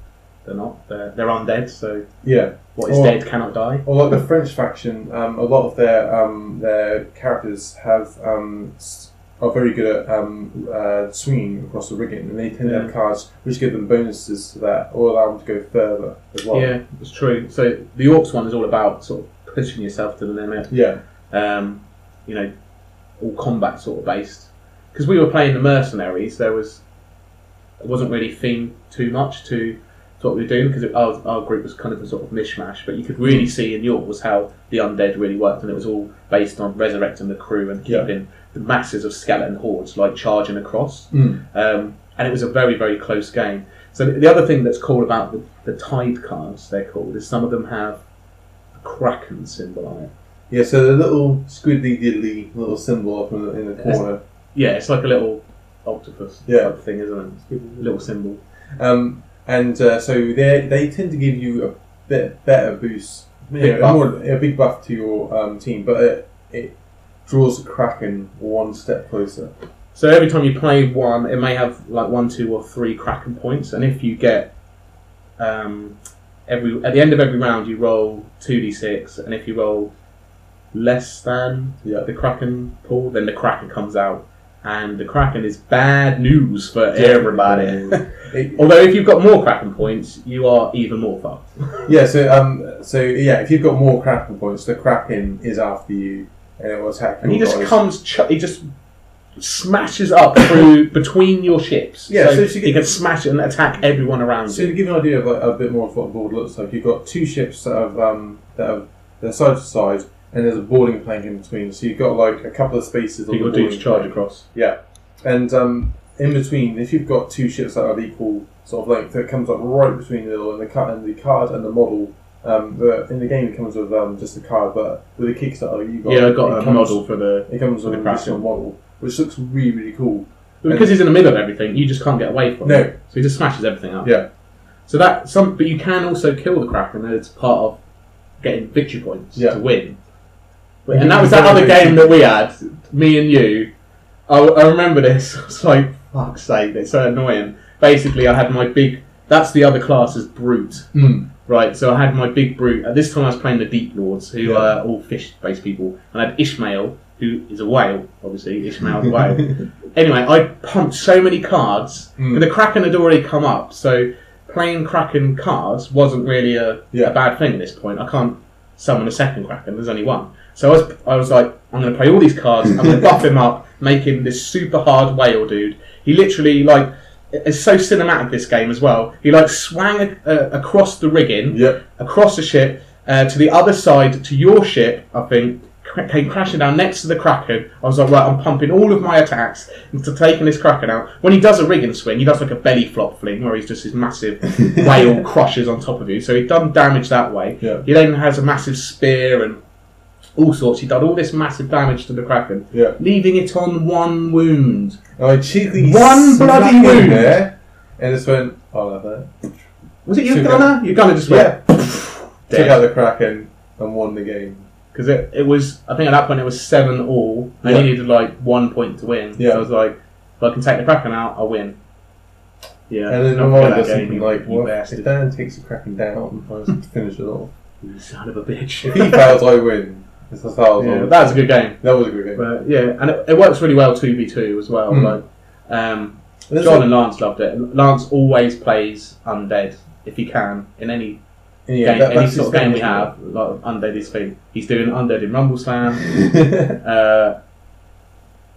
[SPEAKER 1] not. They're undead. So what is dead cannot die.
[SPEAKER 2] Or like the French faction, a lot of their characters are very good at swinging across the rigging, and they tend to have cards which give them bonuses to that, or allow them to go further as well.
[SPEAKER 1] Yeah, it's true. So the Orcs one is all about sort of pushing yourself to the limit.
[SPEAKER 2] Yeah.
[SPEAKER 1] All combat sort of based. Because we were playing the mercenaries, it wasn't really themed too much to what we were doing, because our group was kind of a sort of mishmash, but you could really see in yours how the undead really worked, and it was all based on resurrecting the crew and keeping the masses of skeleton hordes like charging across. And it was a very, very close game. So the other thing that's cool about the Tide cards, they're called, is some of them have a kraken symbol on it.
[SPEAKER 2] Yeah, so the little squiddly diddly little symbol up in the corner.
[SPEAKER 1] It's like a little octopus type thing, isn't it? A little symbol.
[SPEAKER 2] And so they tend to give you a bit better boost, a big buff to your team, but it draws the Kraken one step closer.
[SPEAKER 1] So every time you play one, it may have like 1, 2, or 3 Kraken points, and if you get at the end of every round you roll 2d6, and if you roll less than the Kraken pool, then the Kraken comes out. And the Kraken is bad news for everybody. Although if you've got more Kraken points, you are even more fucked.
[SPEAKER 2] If you've got more Kraken points, the Kraken is after you, and it will attack.
[SPEAKER 1] And he just smashes up through between your ships.
[SPEAKER 2] Yeah, so
[SPEAKER 1] you can smash it and attack everyone around you.
[SPEAKER 2] So to give you an idea of like, a bit more of what the board looks like, you've got two ships that have they're side to side, and there's a boarding plank in between. So you've got like a couple of spaces on the boarding
[SPEAKER 1] to charge
[SPEAKER 2] plank.
[SPEAKER 1] across.
[SPEAKER 2] Yeah, and in between, if you've got two ships that have equal sort of length, it comes up right between the middle, and the card and the model. In the game, it comes with just a card, but with a Kickstarter, you got
[SPEAKER 1] I got a model for the.
[SPEAKER 2] It comes with
[SPEAKER 1] the
[SPEAKER 2] an additional model, which looks really, really cool.
[SPEAKER 1] But because he's in the middle of everything, you just can't get away from it. So he just smashes everything up.
[SPEAKER 2] Yeah.
[SPEAKER 1] So but you can also kill the Kraken, and it's part of getting victory points to win. And that was that other game that we had, me and you. I remember this. I was like, fuck's sake, it's so annoying. Basically, I had my big. That's the other class as brute. Right, so I had my big brute. At this time I was playing the Deep Lords, who are all fish-based people. And I had Ishmael, who is a whale, obviously. Ishmael the whale. Anyway, I pumped so many cards, and the Kraken had already come up, so playing Kraken cards wasn't really a bad thing at this point. I can't summon a second Kraken, there's only one. So I was like, I'm going to play all these cards, I'm going to buff him up, make him this super hard whale dude. He literally, like... It's so cinematic, this game as well. He like swang across the rigging, across the ship, to the other side, to your ship, I think, came crashing down next to the Kraken. I was like, right, I'm pumping all of my attacks into taking this Kraken out. When he does a rigging swing, he does like a belly flop fling, where he's just this massive whale crushes on top of you. So he'd done damage that way. He then has a massive spear and all sorts. He done all this massive damage to the Kraken, leaving it on one wound.
[SPEAKER 2] I cheekily
[SPEAKER 1] one bloody wound
[SPEAKER 2] there, and just went, I'll have that.
[SPEAKER 1] Was it your gunner? Your gunner just went.
[SPEAKER 2] Took out the Kraken and won the game.
[SPEAKER 1] Because it was, I think at that point it was 7-all, and he needed like 1 point to win. So I was like, if I can take the Kraken out, I'll win. Yeah.
[SPEAKER 2] And then I'm just thinking, like, well, if Dan takes the Kraken down, I was finish it off.
[SPEAKER 1] You son of a bitch.
[SPEAKER 2] If he fails, I win. That
[SPEAKER 1] was a good game.
[SPEAKER 2] That was a good game.
[SPEAKER 1] But yeah, and it works really well 2v2 as well. Like, John and Lance loved it. Lance always plays undead if he can in any game, any sort of game we have. Like undead is thing. He's doing undead in Rumble Slam.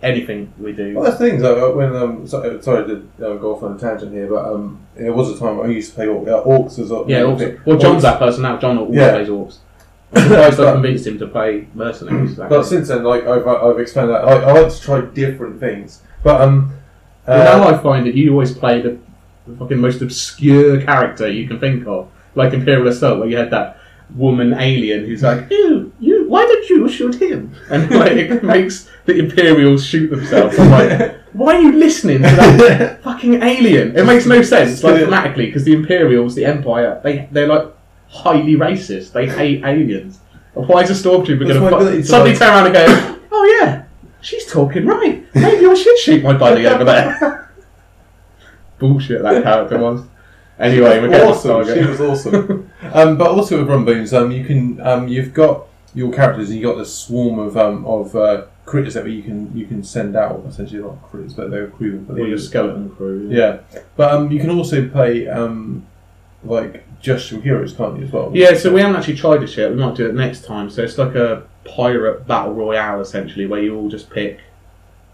[SPEAKER 1] Anything we do.
[SPEAKER 2] Well, that's the thing. So when sorry to go off on a tangent here, but there was a time I used to play orcs as well.
[SPEAKER 1] Yeah, orcs. Well, John's that person now. John always plays orcs. I convinced him to play mercenaries.
[SPEAKER 2] But since then, like I've expanded that. I like to try different things. But
[SPEAKER 1] now I find that you always play the fucking most obscure character you can think of, like Imperial Assault, where you had that woman alien who's like, you, why don't you shoot him? And like it makes the Imperials shoot themselves. I'm like, why are you listening to that fucking alien? It makes no sense, like thematically, because the Imperials, the Empire, they're like highly racist. They hate aliens. Why is a stormtrooper going to suddenly turn around and go, oh yeah, she's talking right. Maybe I should shoot my buddy over there. Bullshit that character was. Anyway, we're getting
[SPEAKER 2] awesome. She was awesome. But also with Rum and Bones, you can you've got your characters and you got this swarm of critters that you can send out. Essentially, not critters, but they're crew. But
[SPEAKER 1] your skeleton crew.
[SPEAKER 2] Yeah, but you can also play like just your heroes, can't you, as well?
[SPEAKER 1] Yeah, so we haven't actually tried this yet. We might do it next time. So it's like a pirate battle royale, essentially, where you all just pick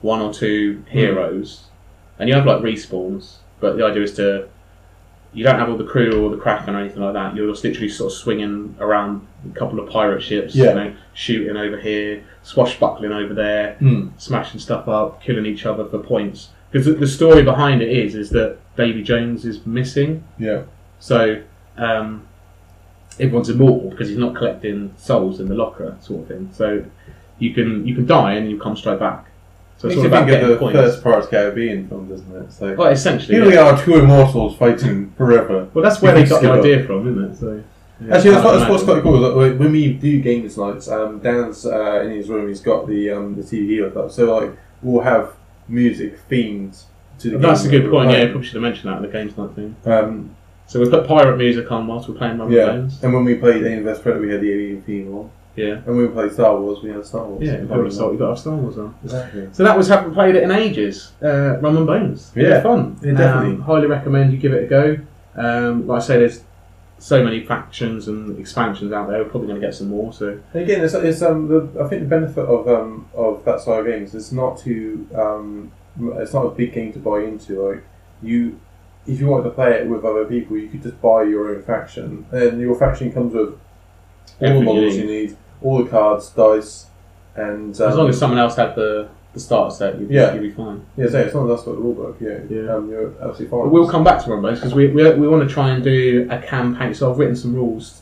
[SPEAKER 1] one or two heroes, and you have like respawns. But the idea is you don't have all the crew or the Kraken or anything like that. You're just literally sort of swinging around a couple of pirate ships, shooting over here, swashbuckling over there, smashing stuff up, killing each other for points. Because the story behind it is that Davy Jones is missing.
[SPEAKER 2] Yeah.
[SPEAKER 1] So everyone's immortal because he's not collecting souls in the locker, sort of thing. So you can die and you come straight back. So it's all about getting the points.
[SPEAKER 2] First Pirates of the Caribbean film, doesn't it? So
[SPEAKER 1] well, essentially,
[SPEAKER 2] here we are, two immortals fighting forever.
[SPEAKER 1] Well, that's where they got the idea from, isn't it? So
[SPEAKER 2] yeah, actually, that's what's quite cool. Like, when we do games nights, Dan's in his room. He's got the TV hooked up, so like we'll have music themed to the.
[SPEAKER 1] That's a good point. Yeah, probably should have mentioned that in the games night thing. So we put pirate music on whilst we're playing Rum and Bones.
[SPEAKER 2] And when we played Alien vs Predator, we had the Alien theme on.
[SPEAKER 1] Yeah.
[SPEAKER 2] And when we played Star Wars, we had Star Wars.
[SPEAKER 1] Yeah, Pirate Assault, you got Star Wars on.
[SPEAKER 2] Exactly.
[SPEAKER 1] So that was, haven't played it in ages. Rum and Bones.
[SPEAKER 2] Yeah,
[SPEAKER 1] fun.
[SPEAKER 2] Yeah, definitely.
[SPEAKER 1] Highly recommend you give it a go. Like I say, there's so many factions and expansions out there. We're probably going to get some more. So
[SPEAKER 2] and again, I think the benefit of that side of games is not to it's not a big game to buy into. Like if you wanted to play it with other people, you could just buy your own faction, and your faction comes with all the models you need, all the cards, dice, and
[SPEAKER 1] as long as someone else had the starter set, you'd be fine.
[SPEAKER 2] Yeah, so it's not that's what the rule book. Yeah. You're absolutely fine.
[SPEAKER 1] But we'll come back to Rum and Bones because we want to try and do a campaign. So I've written some rules,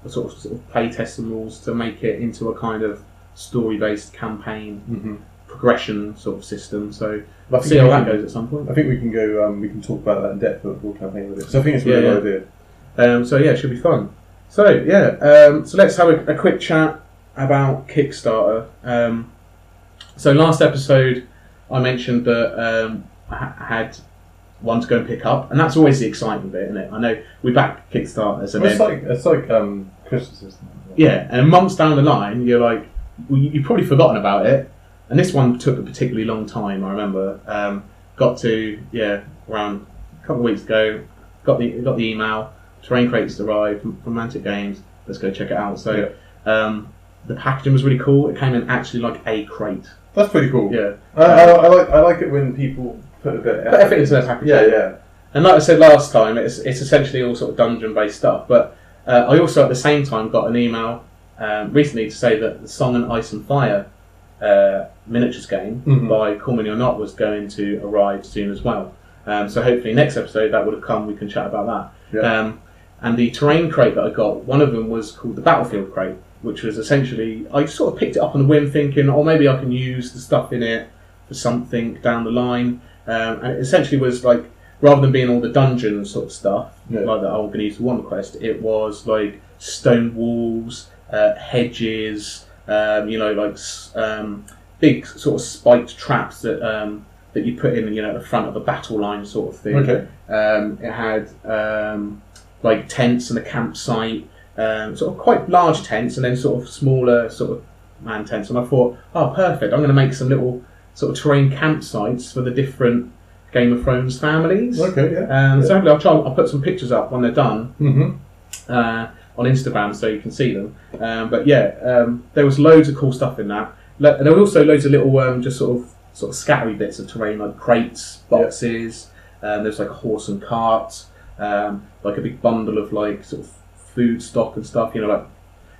[SPEAKER 1] sort of play test some rules to make it into a kind of story-based campaign progression sort of system. So we'll see how that goes at some point.
[SPEAKER 2] I think we can go. We can talk about that in depth with the full campaign with it. So I think it's a really good idea.
[SPEAKER 1] So it should be fun. So so let's have a quick chat about Kickstarter. So last episode, I mentioned that I had one to go and pick up, and that's always the exciting bit, isn't it? I know we back Kickstarters, and
[SPEAKER 2] it's like Christmas.
[SPEAKER 1] Yeah, and months down the line, you're like, you've probably forgotten about it. And this one took a particularly long time. I remember got to around a couple of weeks ago, got the email. Terrain crates arrived from Romantic Games. Let's go check it out. So the packaging was really cool. It came in actually like a crate.
[SPEAKER 2] That's pretty cool.
[SPEAKER 1] Yeah,
[SPEAKER 2] I like it when people put a bit of
[SPEAKER 1] effort into their packaging.
[SPEAKER 2] Yeah.
[SPEAKER 1] And like I said last time, it's essentially all sort of dungeon based stuff. But I also at the same time got an email recently to say that the Song and Ice and Fire miniatures game by Call Me or Not was going to arrive soon as well. So hopefully next episode that would have come. We can chat about that.
[SPEAKER 2] Yeah.
[SPEAKER 1] And the terrain crate that I got, one of them was called the Battlefield crate, which was essentially, I sort of picked it up on a whim thinking, maybe I can use the stuff in it for something down the line. And it essentially was like, rather than being all the dungeon sort of stuff, like that I'm going to use for One Quest, it was like stone walls, hedges, big sort of spiked traps that you put in, at the front of the battle line sort of thing.
[SPEAKER 2] Okay.
[SPEAKER 1] It had like tents and a campsite, sort of quite large tents, and then sort of smaller sort of man tents. And I thought, perfect! I'm going to make some little sort of terrain campsites for the different Game of Thrones families.
[SPEAKER 2] Okay, yeah.
[SPEAKER 1] So I'll put some pictures up when they're done on Instagram so you can see them. There was loads of cool stuff in that. There were also loads of little just sort of scattery bits of terrain, like crates, boxes. There's like a horse and cart, like a big bundle of like sort of food stock and stuff. Like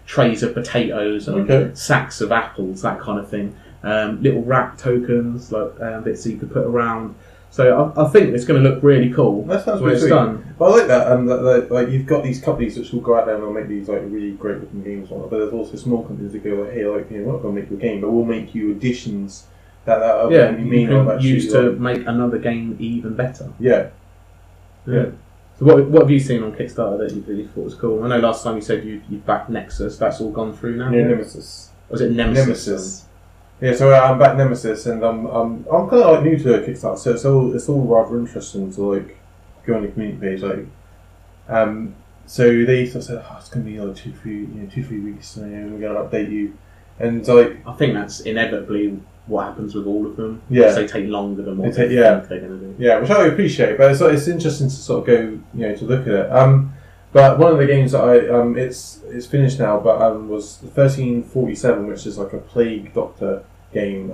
[SPEAKER 1] trays of potatoes and sacks of apples, that kind of thing. Little rack tokens, like bits that you could put around. So I think it's going to look really cool.
[SPEAKER 2] That sounds
[SPEAKER 1] when
[SPEAKER 2] really
[SPEAKER 1] it's done.
[SPEAKER 2] But I like that. Like you've got these companies which will go out there and they'll make these like really great looking games on it. But there's also small companies that go like, hey, like we're not going to make your game, but we'll make you additions that
[SPEAKER 1] you can use to make another game even better.
[SPEAKER 2] Yeah.
[SPEAKER 1] So what have you seen on Kickstarter that you really thought was cool? I know last time you said you backed Nexus. That's all gone through now.
[SPEAKER 2] Yeah, Nemesis.
[SPEAKER 1] Was it Nemesis?
[SPEAKER 2] Yeah, so I'm back Nemesis, and I'm kind of like new to Kickstarter, so it's all rather interesting to like go on the community page. Like, so they sort of said, it's going to be like 2-3 weeks, and we're going to update you, and like
[SPEAKER 1] I think that's inevitably what happens with all of them.
[SPEAKER 2] Yeah,
[SPEAKER 1] they take longer than what
[SPEAKER 2] they're going to do. Yeah, which I appreciate, but it's interesting to sort of go to look at it. But one of the games that I it's finished now, but was 1347, which is like a Plague Doctor game.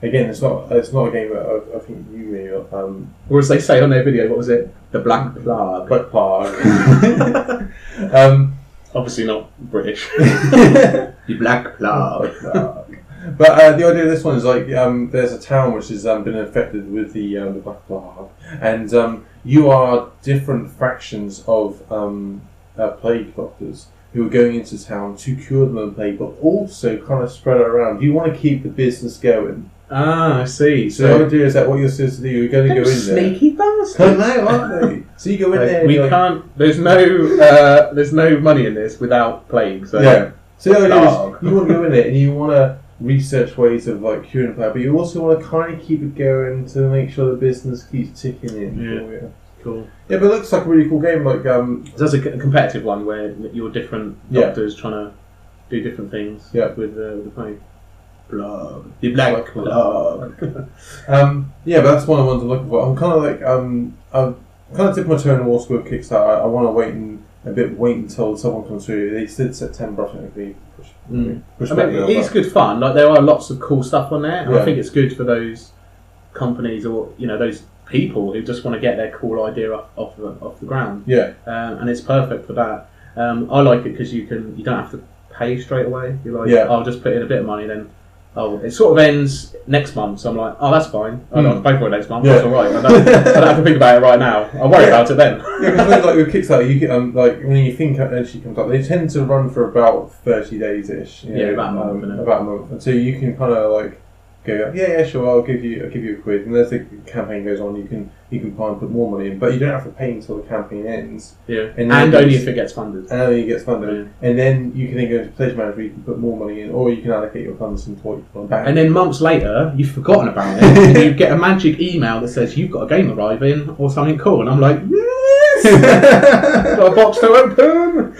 [SPEAKER 2] Again, it's not a game that I think you may
[SPEAKER 1] or as they say on their video, what was it? The Black Plague.
[SPEAKER 2] Black Plague.
[SPEAKER 1] Obviously not British. The Black Plague.
[SPEAKER 2] But the idea of this one is like there's a town which has been infected with the Black Plague, and you are different fractions of plague doctors who are going into town to cure them of plague, but also kind of spread it around. You want to keep the business going.
[SPEAKER 1] Ah, I see.
[SPEAKER 2] So the idea is that what you're supposed to do, you're going to go in there.
[SPEAKER 1] Sneaky bastards.
[SPEAKER 2] I know, aren't they? So you go in there.
[SPEAKER 1] We can't. There's no money in this without plague. So
[SPEAKER 2] yeah. So the idea is you want to go in there and you want to research ways of like curing the plague, but you also want to kind of keep it going to make sure the business keeps ticking in.
[SPEAKER 1] Yeah. Cool.
[SPEAKER 2] Yeah, but it looks like a really cool game. Like,
[SPEAKER 1] so that's a competitive one where you're different doctors trying to do different things. With the plague. The Black Plague.
[SPEAKER 2] Yeah, but that's one of the ones I'm looking for. I'm kind of like I'm kind of dipping my toe in the water with Kickstarter. I want to wait and a bit wait until someone comes through. They said September, I think they push
[SPEAKER 1] I
[SPEAKER 2] back
[SPEAKER 1] mean,
[SPEAKER 2] now,
[SPEAKER 1] it is good fun. Like there are lots of cool stuff on there, and
[SPEAKER 2] Yeah.
[SPEAKER 1] I think it's good for those companies or those people who just want to get their cool idea off the ground.
[SPEAKER 2] Yeah,
[SPEAKER 1] And it's perfect for that. I like it because you don't have to pay straight away. You're like,
[SPEAKER 2] Yeah.
[SPEAKER 1] I'll just put in a bit of money, then it sort of ends next month. So I'm like, oh, that's fine. I don't have to pay for it next month.
[SPEAKER 2] Yeah.
[SPEAKER 1] That's all right. I don't have to think about it right now. I'll worry about it then.
[SPEAKER 2] yeah. Because like with Kickstarter, you can, like when you think it actually comes up, they tend to run for about 30 days ish.
[SPEAKER 1] Yeah, about a month. Innit?
[SPEAKER 2] About a month, and so you can kind of like go, yeah, sure, I'll give you a quid, and as the campaign goes on, you can buy and put more money in, but you don't have to pay until the campaign ends.
[SPEAKER 1] Yeah,
[SPEAKER 2] and
[SPEAKER 1] only if it gets funded.
[SPEAKER 2] And only it gets funded, and then you can then go into Pledge Manager, you can put more money in, or you can allocate your funds into what you want back.
[SPEAKER 1] And then months later, you've forgotten about it, and you get a magic email that says you've got a game arriving or something cool, and I'm like, yes, got a box to open.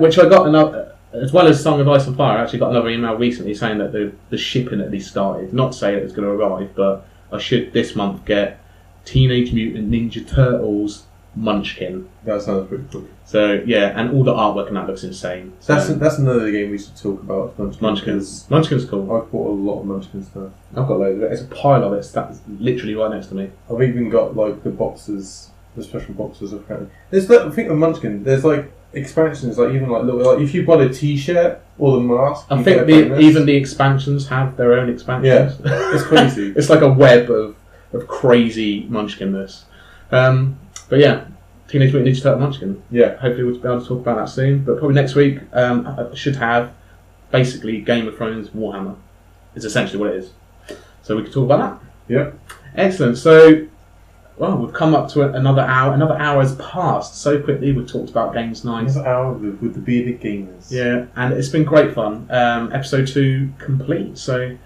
[SPEAKER 1] Which I got another. As well as Song of Ice and Fire, I actually got another email recently saying that the shipping at least started. Not to say that it's going to arrive, but I should this month get Teenage Mutant Ninja Turtles Munchkin.
[SPEAKER 2] That sounds pretty cool.
[SPEAKER 1] So yeah, and all the artwork and that looks insane. So,
[SPEAKER 2] That's another game we should talk about.
[SPEAKER 1] Munchkin's cool.
[SPEAKER 2] I've bought a lot of Munchkin stuff.
[SPEAKER 1] I've got loads of it. It's a pile of it. That's literally right next to me.
[SPEAKER 2] I've even got like the boxes, the special boxes apparently. There's I think of Munchkin. There's like expansions, like even like little, like if you bought a T-shirt or the mask.
[SPEAKER 1] I think even the expansions have their own expansions.
[SPEAKER 2] Yeah, it's crazy.
[SPEAKER 1] It's like a web of crazy Munchkinness. But yeah, Teenage Mutant Ninja Turtle Munchkin.
[SPEAKER 2] Yeah,
[SPEAKER 1] hopefully we'll be able to talk about that soon. But probably next week, I should have basically Game of Thrones Warhammer. Is essentially what it is. So we can talk about that.
[SPEAKER 2] Yeah.
[SPEAKER 1] Excellent. So, well, we've come up to another hour. Another hour has passed so quickly. We've talked about games night.
[SPEAKER 2] Another hour with the bearded gamers.
[SPEAKER 1] Yeah, and it's been great fun. Episode 2 complete. So